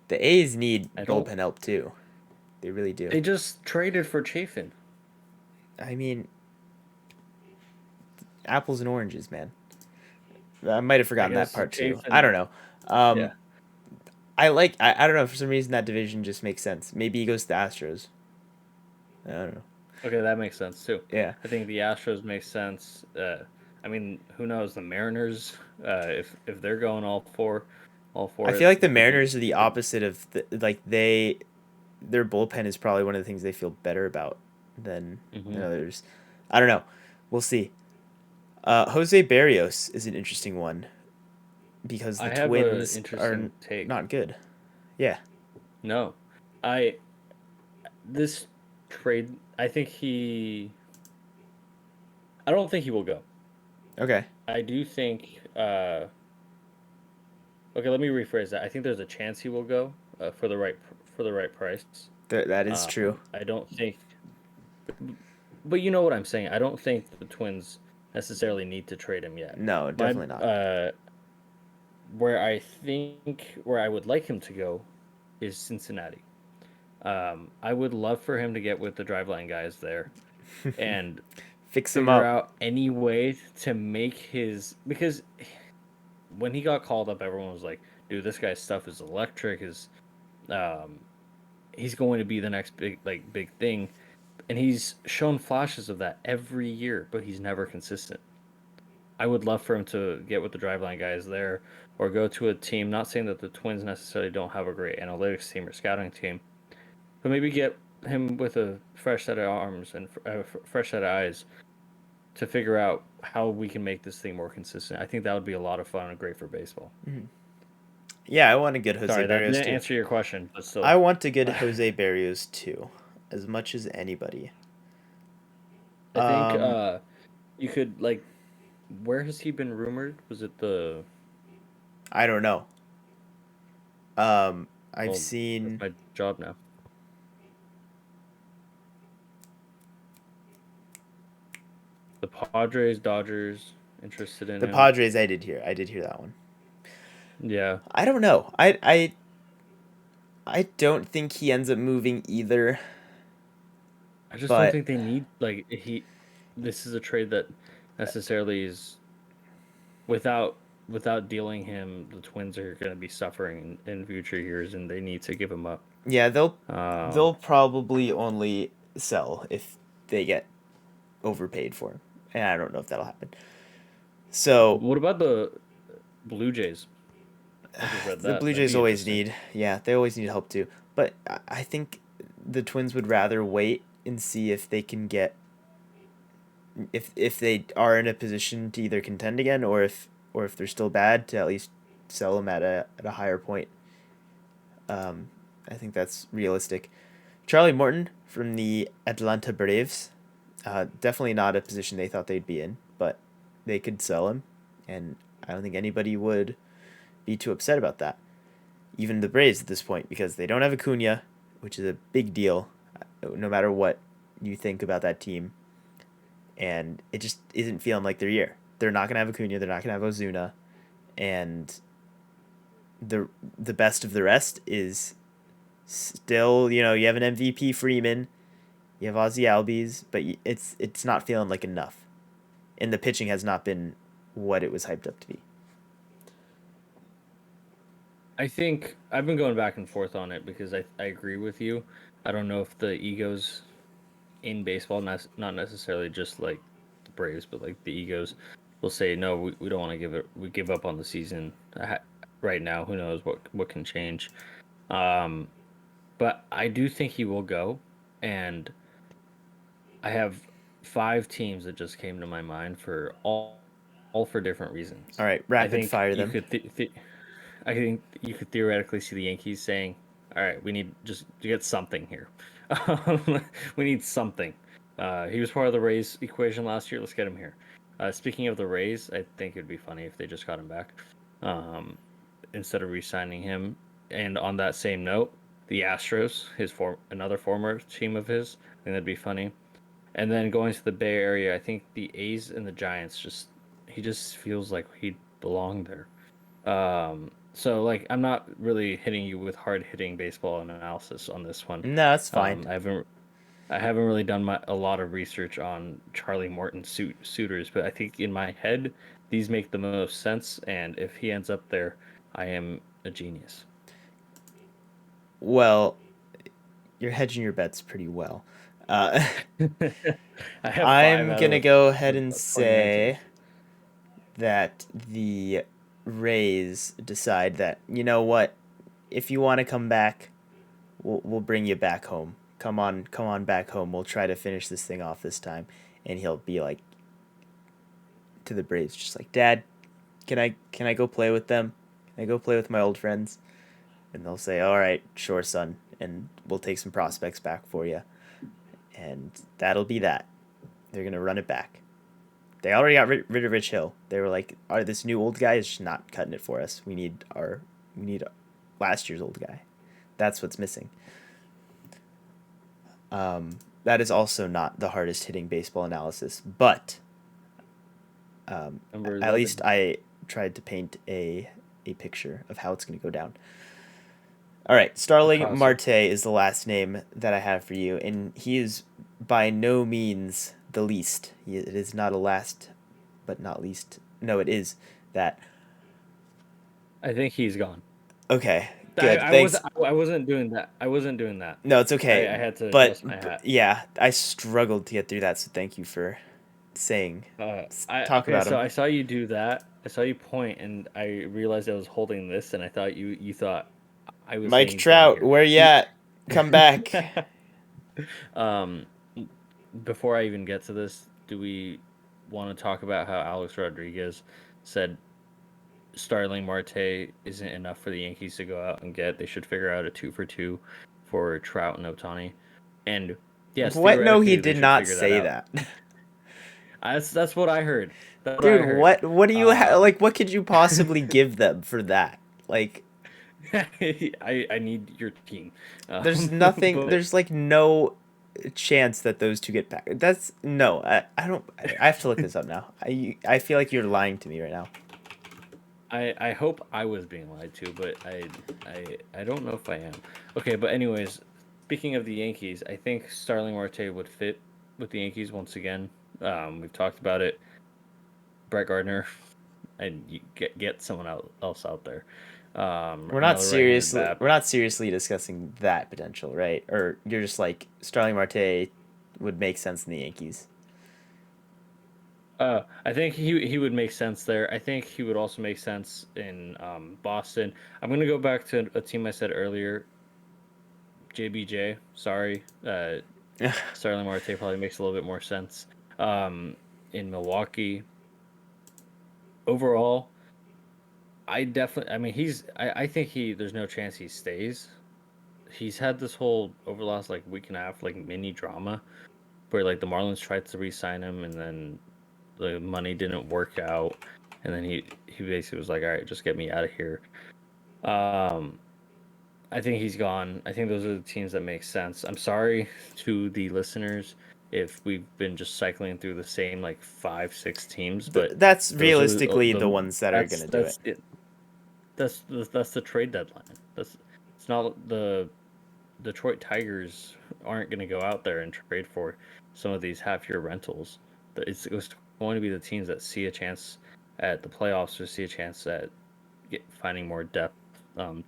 The A's need I don't. bullpen help too. They really do. They just traded for Chafin. I mean, apples and oranges, man. I might have I forgotten that guess part too. I Chafin. don't know. Um, Yeah. I don't know, for some reason that division just makes sense. Maybe he goes to the Astros. I don't know. Okay, that makes sense too. Yeah. I think the Astros make sense. I mean, who knows the Mariners? If they're going all I for feel it, like the could be. Mariners are the opposite of like their bullpen is probably one of the things they feel better about than Hmm. others. I don't know. We'll see. Jose Barrios is an interesting one because the I have a Twins are interesting take. not good. Yeah. No, I this trade. I think he. I don't think he will go. Okay. I do think. Okay, let me rephrase that. I think there's a chance he will go for the right price. That is true. I don't think, but you know what I'm saying. I don't think the Twins necessarily need to trade him yet. No, My definitely not. where I would like him to go is Cincinnati. I would love for him to get with the driveline guys there and Fix him figure up. out any way to make his because when he got called up, everyone was like, "Dude, this guy's stuff is electric. Is um, he's going to be the next big thing." And he's shown flashes of that every year, but he's never consistent. I would love for him to get with the driveline guys there or go to a team. Not saying that the Twins necessarily don't have a great analytics team or scouting team, but maybe get him with a fresh set of arms and fresh set of eyes to figure out how we can make this thing more consistent. I think that would be a lot of fun and great for baseball. Mhm. Yeah, I want to get Jose Sorry, that Barrios didn't too. answer your question, but I still. want to get Jose Barrios too, as much as anybody. I think Um, you could like where has he been rumored? Was it the I don't know. I've well, that's seen my job now. The Padres, Dodgers interested in the him. Padres. I did hear that one. Yeah. I don't know. I don't think he ends up moving either. I just don't But think they need like he this is a trade that necessarily is without without dealing him, the Twins are going to be suffering in future years and they need to give him up. yeah, they'll Um they'll probably only sell if they get overpaid for him, and I don't know if that'll happen. So what about the Blue Jays? I just read the that. Blue That'd Jays be always interesting. need, yeah, they always need help too. But I think the Twins would rather wait and see if they can get if they are in a position to either contend again or if they're still bad to at least sell him at a higher point. Um, I think that's realistic. Charlie Morton from the Atlanta Braves, definitely not a position they thought they'd be in, but they could sell him, and I don't think anybody would be too upset about that. Even the Braves at this point, because they don't have Acuna, which is a big deal, no matter what you think about that team, and it just isn't feeling like their year. They're not gonna have Acuna. They're not gonna have Ozuna, and the the best of the rest is still, you have an MVP Freeman, you have Ozzy Albies, but it's not feeling like enough, and the pitching has not been what it was hyped up to be. I think I've been going back and forth on it because I agree with you. I don't know if the egos in baseball, not necessarily just like the Braves, but like the egos will say, no, we don't want to we give up on the season right now. Who knows what can change. Um, but I do think he will go. And I have 5 teams that just came to my mind for all for different reasons. All right, I rapid think fire you them. could I think you could theoretically see the Yankees saying, "All right, we need just to get something here. We need something." He was part of the Rays equation last year. Let's get him here. Speaking of the Rays, I think it'd be funny if they just got him back um, instead of re-signing him. And on that same note, the Astros, another former team of his, I think that'd be funny. And then going to the Bay Area, I think the A's and the Giants he just feels like he'd belong there. So like I'm not really hitting you with hard hitting baseball analysis on this one. No, that's fine. I haven't really done a lot of research on Charlie Morton suitors, but I think in my head these make the most sense, and if he ends up there, I am a genius. Well, you're hedging your bets pretty well. Uh, I have five I'm out of gonna go ahead the and 29 teams. say that the Rays decide that, you know what, if you want to come back, we'll bring you back home. Come on back home. We'll try to finish this thing off this time. And he'll be like to the Braves, just like, Dad, can I go play with them? Can I go play with my old friends? And they'll say, all right, sure, son, and we'll take some prospects back for you. And that'll be that. They're gonna run it back. They already got rid of Rich Hill. They were like, this new old guy is just not cutting it for us. We need last year's old guy. That's what's missing. That is also not the hardest hitting baseball analysis, but Number at 11. least I tried to paint a picture of how it's going to go down. All right, Starling Markazi. Marte is the last name that I have for you, and he is by no means the least. It is not a last, but not least. No, it is that. I think he's gone. Okay, I, good. I was Thanks. I wasn't doing that. I wasn't doing that. No, it's I, okay. I had to But adjust my hat. yeah, I struggled to get through that, so thank you for saying. Talk Okay, about so him. I saw you do that. I saw you point, and I realized I was holding this, and I thought you thought I was saying Mike he's gone Trout, here. where you at? Come back. um, before I even get to this, do we want to talk about how Alex Rodriguez said Starling Marte isn't enough for the Yankees to go out and get? They should figure out a 2 for 2 for Trout and Otani. And yes, What? No, he theoretically they did should not figure that say out. that. That's what I heard. That's what I Dude, heard. what do you Um, like, what could you possibly give them for that? Like, I need your team. there's nothing, But there's like no chance that those two get back. That's no, I don't, I have to look this up now. I feel like you're lying to me right now. I hope I was being lied to, but I don't know if I am. Okay, but anyways, speaking of the Yankees, I think Starling Marte would fit with the Yankees once again. We've talked about it. Brett Gardner, and you get someone else out there. Another right-handed bat. We're not seriously discussing that potential, right? Or you're just like Starling Marte would make sense in the Yankees. I think he would make sense there. I think he would also make sense in Boston. I'm gonna go back to a team I said earlier, JBJ. Sorry, Starling Marte probably makes a little bit more sense. In Milwaukee, overall, I definitely. I mean, I think there's no chance he stays. He's had this whole over the last like week and a half like mini drama where like the Marlins tried to re-sign him and then the money didn't work out, and then he basically was like, all right, just get me out of here. Um, I think he's gone. I think those are the teams that make sense. I'm sorry to the listeners if we've been just cycling through the same like 5, 6 teams, but That's those are realistically the ones that are going to do it. that's it. That's the trade deadline. That's it's not the Detroit Tigers aren't going to go out there and trade for some of these half-year rentals. It's going to be the teams that see a chance at the playoffs or see a chance at finding more depth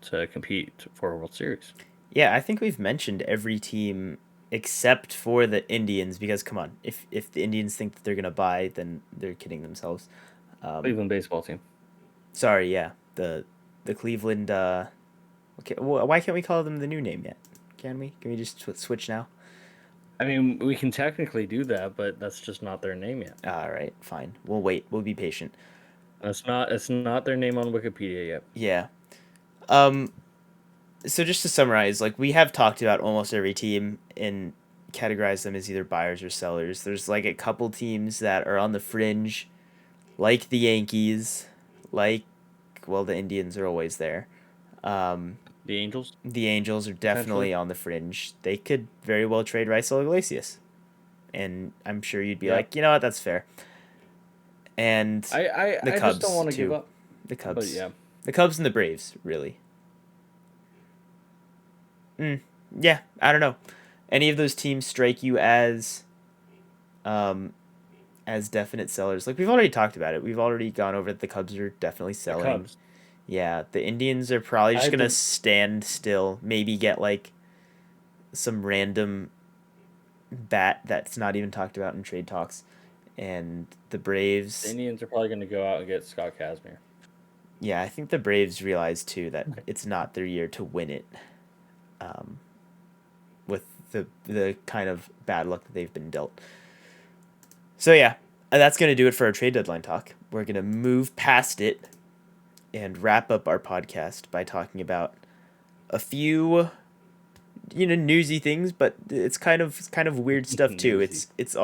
to compete for a World Series. Yeah, I think we've mentioned every team except for the Indians because come on, if the Indians think that they're gonna buy, then they're kidding themselves. Cleveland baseball team. Sorry, yeah, the Cleveland. Okay, why can't we call them the new name yet? Can we? Can we just switch now? I mean, we can technically do that, but that's just not their name yet. All right, fine. We'll wait. We'll be patient. It's not their name on Wikipedia yet. Yeah. Um. So just to summarize, like we have talked about almost every team and categorize them as either buyers or sellers. There's like a couple teams that are on the fringe, like the Yankees, like well the Indians are always there. Um, The Angels, the Angels are potentially. definitely on the fringe. They could very well trade Raisel Iglesias, and I'm sure you'd be Yeah. like, you know what, that's fair. And the I just don't Cubs want to give too. up. The But Cubs, yeah. the Cubs and the Braves, really. Yeah, I don't know. Any of those teams strike you um, as definite sellers? Like we've already talked about it. We've already gone over that the Cubs are definitely The selling. Cubs. Yeah, the Indians are probably I just had gonna the stand still. Maybe get like some random bat that's not even talked about in trade talks. And the The Braves, Indians are probably going to go out and get Scott Kazmir. yeah, I think the Braves realize too that it's not their year to win it. Um, with the kind of bad luck that they've been dealt. So yeah, that's gonna do it for our trade deadline talk. We're gonna move past it and wrap up our podcast by talking about a few newsy things, but it's kind of weird stuff too. Newsy. It's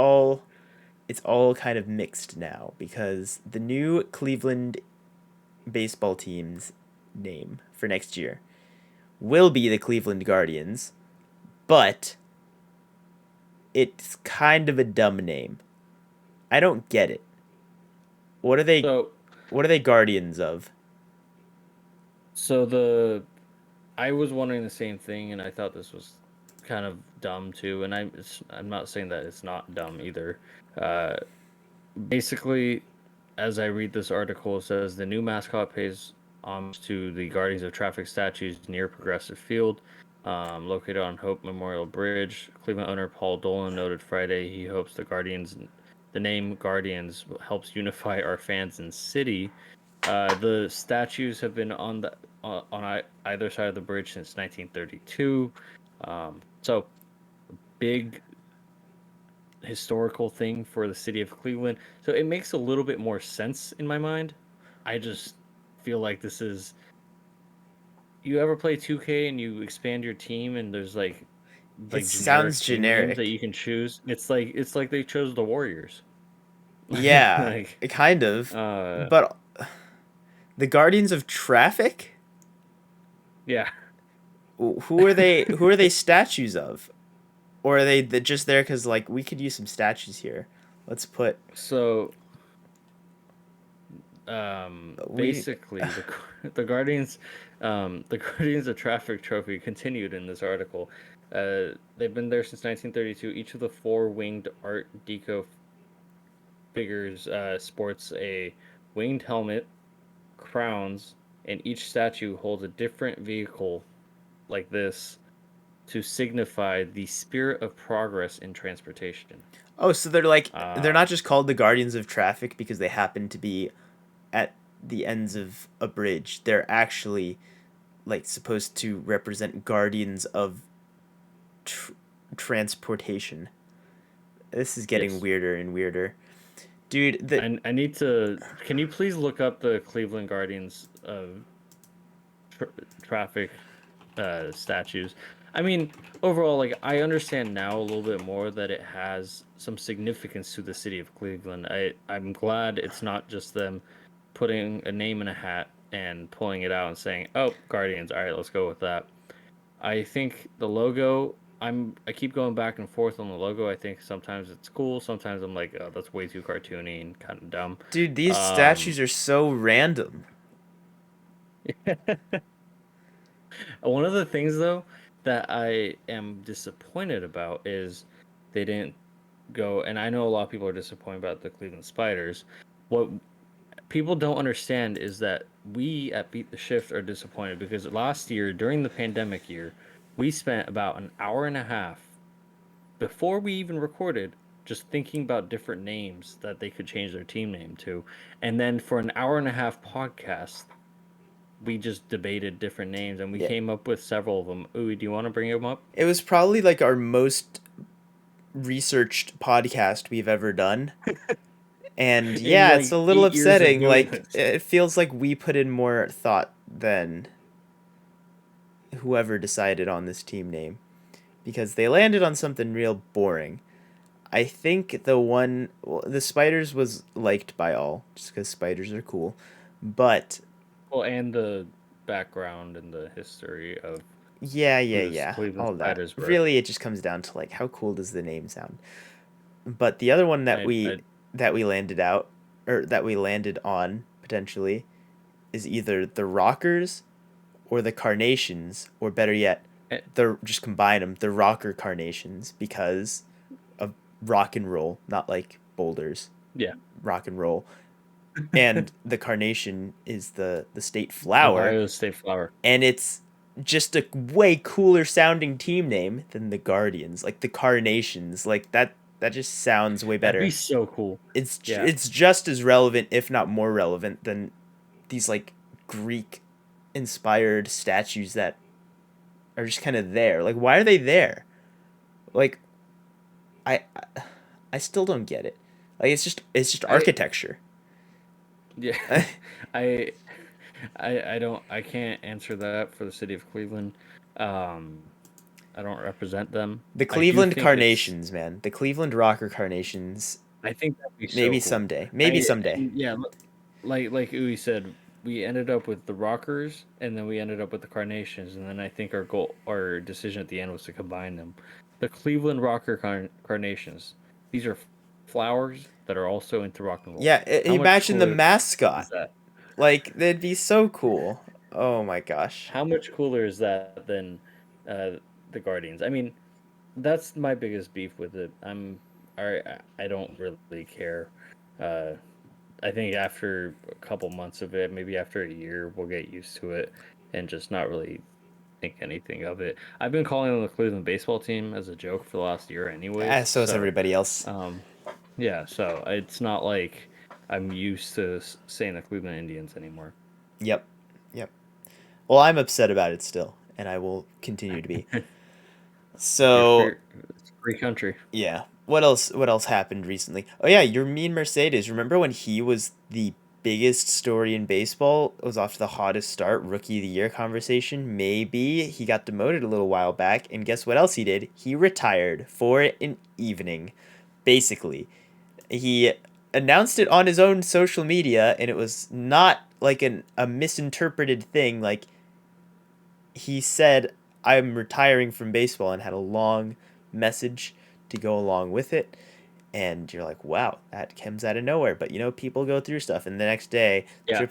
all kind of mixed now because the new Cleveland baseball team's name for next year will be the Cleveland Guardians, but it's kind of a dumb name. I don't get it. What are they So, what are they guardians of? so the I was wondering the same thing, and I thought this was kind of dumb too. And I'm not saying that it's not dumb either. Uh, Basically, as I read this article, it says the new mascot pays homage to the Guardians of Traffic statues near Progressive Field, located on Hope Memorial Bridge. Cleveland owner Paul Dolan noted Friday he hopes the name Guardians helps unify our fans and city. The statues have been on either side of the bridge since 1932. So big historical thing for the city of Cleveland. So it makes a little bit more sense in my mind. I just feel like this is you ever play 2K and you expand your team and there's It generic sounds team names that generic. you can choose. It's like they chose the Warriors. Yeah, like kind of. uh But the Guardians of Traffic? yeah. Who are they statues of? Or are they just there cuz like we could use some statues here. Let's put So we basically the Guardians the Guardians of Traffic trophy continued in this article. They've been there since 1932. Each of the four winged Art Deco figures sports a winged helmet, crowns, and each statue holds a different vehicle like this to signify the spirit of progress in transportation. Oh, so they're Uh, not just called the Guardians of Traffic because they happen to be at the ends of a bridge. They're actually like supposed to represent guardians of tr- transportation. This is getting yes. weirder and weirder. Dude, I need to. Can you please look up the Cleveland Guardians tr traffic statues? I mean, overall, like I understand now a little bit more that it has some significance to the city of Cleveland. I'm glad it's not just them putting a name in a hat and pulling it out and saying, "Oh, Guardians. All right, let's go with that." I think the logo. I keep going back and forth on the logo. I think sometimes it's cool. Sometimes I'm like, oh, that's way too cartoony and kind of dumb. dude, these statues Um, are so random. One of the things though that I am disappointed about is they didn't go, and I know a lot of people are disappointed about the Cleveland Spiders. What people don't understand is that we at Beat the Shift are disappointed because last year during the pandemic year, we spent about an hour and a half before we even recorded just thinking about different names that they could change their team name to. And then for an hour and a half podcast, we just debated different names and we Yeah. came up with several of them. Ooh, do you want to bring them up? It was probably like our most researched podcast we've ever done. And In yeah, it's like a little 8 years of upsetting. doing Like, this. it feels like we put in more thought than whoever decided on this team name because they landed on something real boring. I think the spiders was liked by all just because spiders are cool, but Well, and the background and the history of yeah, yeah, who the yeah, Cleveland all that. Spiders were. Really, it just comes down to like how cool does the name sound. But the other one I that we landed out or that we landed on potentially is either the Rockers or the Carnations, or better yet, eh, the just combine them, the Rocker Carnations, because of rock and roll, not like boulders, yeah, rock and roll. And the carnation is the state flower, Ohio State Flower. and it's just a way cooler sounding team name than the Guardians, like the Carnations, like that just sounds way That'd be better. so cool. Yeah. It's just as relevant, if not more relevant, than these like Greek inspired statues that are just kind of there. Like, why are they there? Like, I I still don't get it. Like, it's just I architecture. yeah. I I can't answer that for the city of Cleveland. Um I don't represent them. The I do Cleveland think it's Carnations, man. The Cleveland Rocker Carnations. I think that'd be so Maybe cool. someday. Maybe I someday. and yeah, like Uwe said, we ended up with the Rockers and then we ended up with the Carnations and then I think our decision at the end was to combine them. The Cleveland Carnations. These are flowers that are also into rock and roll. Yeah, How much imagine the cooler mascot. is that? Like, that'd be so cool. Oh my gosh. How much cooler is that than uh, the Guardians? I mean, that's my biggest beef with it. I don't really care. Uh, I think after a couple months of it, maybe after a year, we'll get used to it and just not really think anything of it. I've been calling them the Cleveland baseball team as a joke for the last year, anyways. So is So, everybody else. um, yeah. So it's not like I'm used to saying the Cleveland Indians anymore. Yep. Yep. Well, I'm upset about it still, and I will continue to be. You're So, free. It's a free country. yeah. What else happened recently? Oh yeah, your mean Mercedes. Remember when he was the biggest story in baseball? It was off to the hottest start, rookie of the year conversation. Maybe he got demoted a little while back, and guess what else he did? He retired for an evening. Basically, he announced it on his own social media, and it was not like a misinterpreted thing. Like, he said, I'm retiring from baseball, and had a long message to go along with it. And you're like, wow, that comes out of nowhere. But people go through stuff. And the next day, Yeah.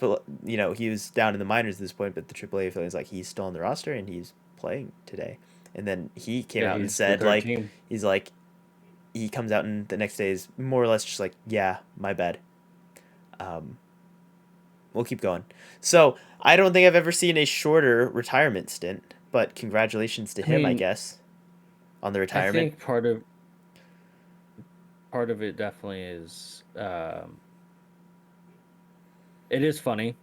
he was down in the minors at this point, but the AAA affiliate is like, he's still on the roster and he's playing today. And then he came Yeah. out and He's with said, our like, team. he's like, he comes out and the next day is more or less just like, yeah, my bad. Um, we'll keep going. So I don't think I've ever seen a shorter retirement stint, but congratulations to I him, I mean, guess, on the I retirement. think part of it definitely is it is funny.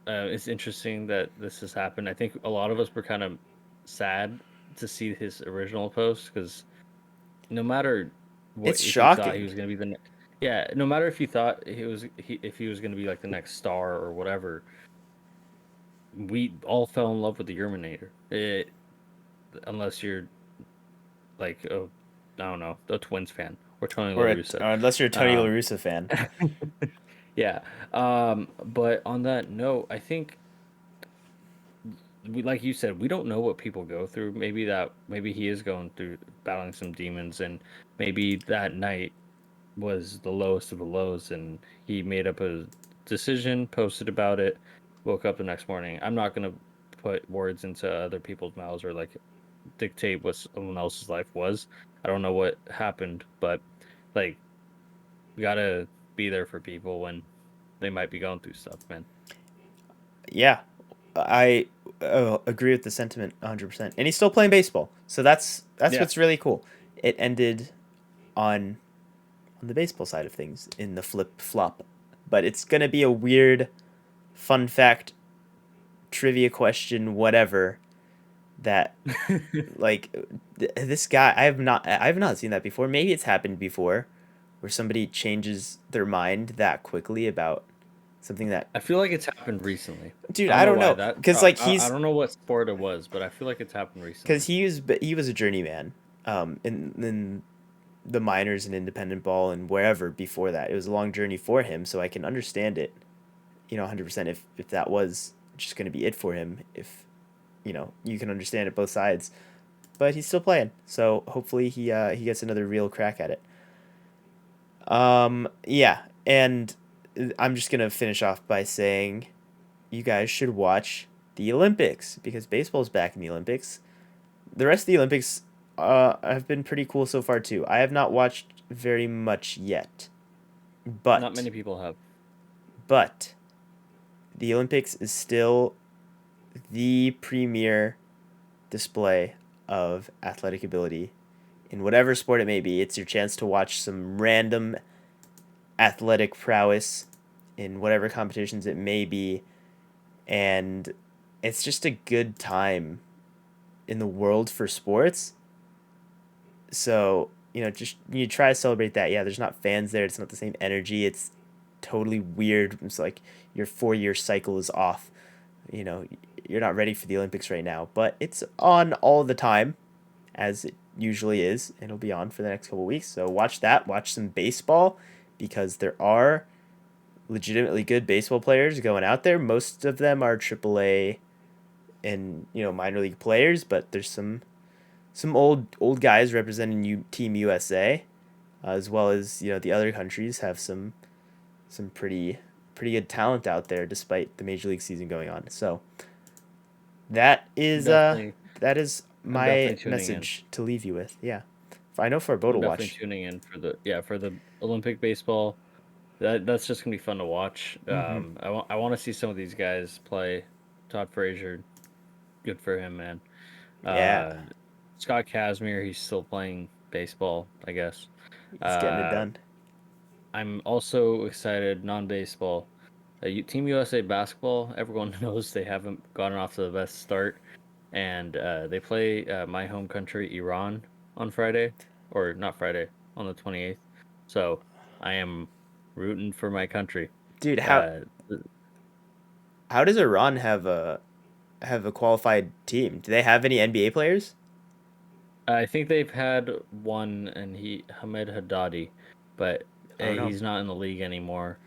It's interesting that this has happened. I think a lot of us were kind of sad to see his original post because no matter what, It's if you thought he shocking. was going to be Yeah, no matter if you thought if he was going to be like the next star or whatever, we all fell in love with the Yerminator. Unless you're like I don't know, a Twins fan or Tony La Or Russa. unless you're a Tony La Um, Russa fan. yeah. But on that note, I think like you said, we don't know what people go through. Maybe he is going through battling some demons, and maybe that night was the lowest of the lows, and he made up a decision, posted about it, woke up the next morning. I'm not gonna put words into other people's mouths or like dictate what someone else's life was. I don't know what happened, but like we gotta be there for people when they might be going through stuff, man. Yeah, I agree with the sentiment 100%. And he's still playing baseball, so that's Yeah. what's really cool. It ended on the baseball side of things in the flip flop, but it's gonna be a weird fun fact trivia question whatever that like this guy I have not seen that before. Maybe it's happened before where somebody changes their mind that quickly about something that I feel like it's happened recently. dude I don't I know don't why know that. because like I don't know what sport it was, but I feel like it's happened recently. he was a journeyman in the minors and independent ball and wherever before that. It was a long journey for him, so I can understand it, 100% if that was just going to be it for him. If you can understand it both sides, but he's still playing, so hopefully he gets another real crack at it. Yeah, and I'm just gonna finish off by saying you guys should watch the Olympics because baseball's back in the Olympics. The rest of the Olympics have been pretty cool so far too. I have not watched very much yet, Not but many people have. but the Olympics is still the premier display of athletic ability in whatever sport it may be. It's your chance to watch some random athletic prowess in whatever competitions it may be, and it's just a good time in the world for sports. So just you try to celebrate that. Yeah, there's not fans there. It's not the same energy. It's totally weird. It's like your 4 year cycle is off. You know, you're not ready for the Olympics right now, but it's on all the time, as it usually is. It'll be on for the next couple weeks. So watch that. Watch some baseball because there are legitimately good baseball players going out there. Most of them are AAA and minor league players, but there's some old guys representing Team USA, as well as the other countries have some pretty good talent out there despite the major league season going on. So that I'm is definitely that is I'm my definitely tuning in. message to leave you with. Yeah, I know Farbod I'm will definitely watch. tuning in for the Olympic baseball. That's just gonna be fun to watch. Mm-hmm. I want to see some of these guys play. Todd Frazier, good for him, man. Yeah, Uh, Scott Kazmir, he's still playing baseball, I guess. he's getting it Uh, done. I'm also excited non-baseball. Team USA basketball. Everyone knows they haven't gotten off to the best start, and they play my home country, Iran, on Friday, or not Friday, on the 28th. So I am rooting for my country. Dude, Uh, how does Iran have a qualified team? Do they have any NBA players? I think they've had one, and he Hamed Haddadi, but Oh no. he's not in the league anymore.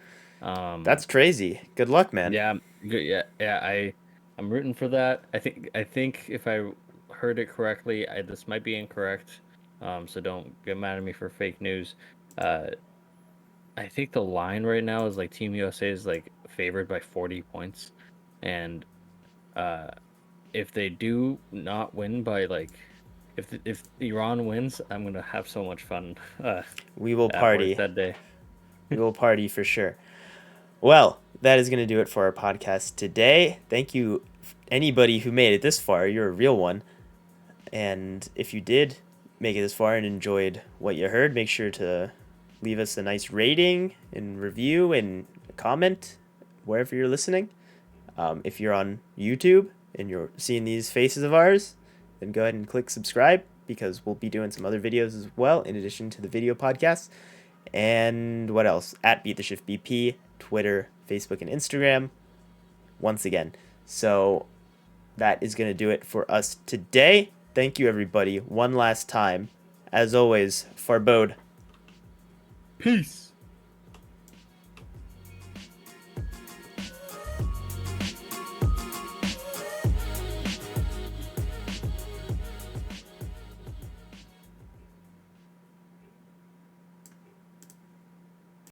That's Um, crazy. Good luck, man. yeah, good, yeah, yeah. I'm rooting for that. I think if I heard it correctly, this might be incorrect. So don't get mad at me for fake news. Uh, I think the line right now is like Team USA is like favored by 40 points, and uh, if they do not win by like if Iran wins, I'm gonna have so much fun We will at work party. that day. We will party for sure. Well, that is going to do it for our podcast today. Thank you, anybody who made it this far. You're a real one. And if you did make it this far and enjoyed what you heard, make sure to leave us a nice rating and review and comment wherever you're listening. If you're on YouTube and you're seeing these faces of ours, then go ahead and click subscribe because we'll be doing some other videos as well in addition to the video podcast. And what else? At Beat the Shift BP, Twitter, Facebook, and Instagram. Once again. So that is going to do it for us today. Thank you, everybody, one last time. As always, Farbod. Peace.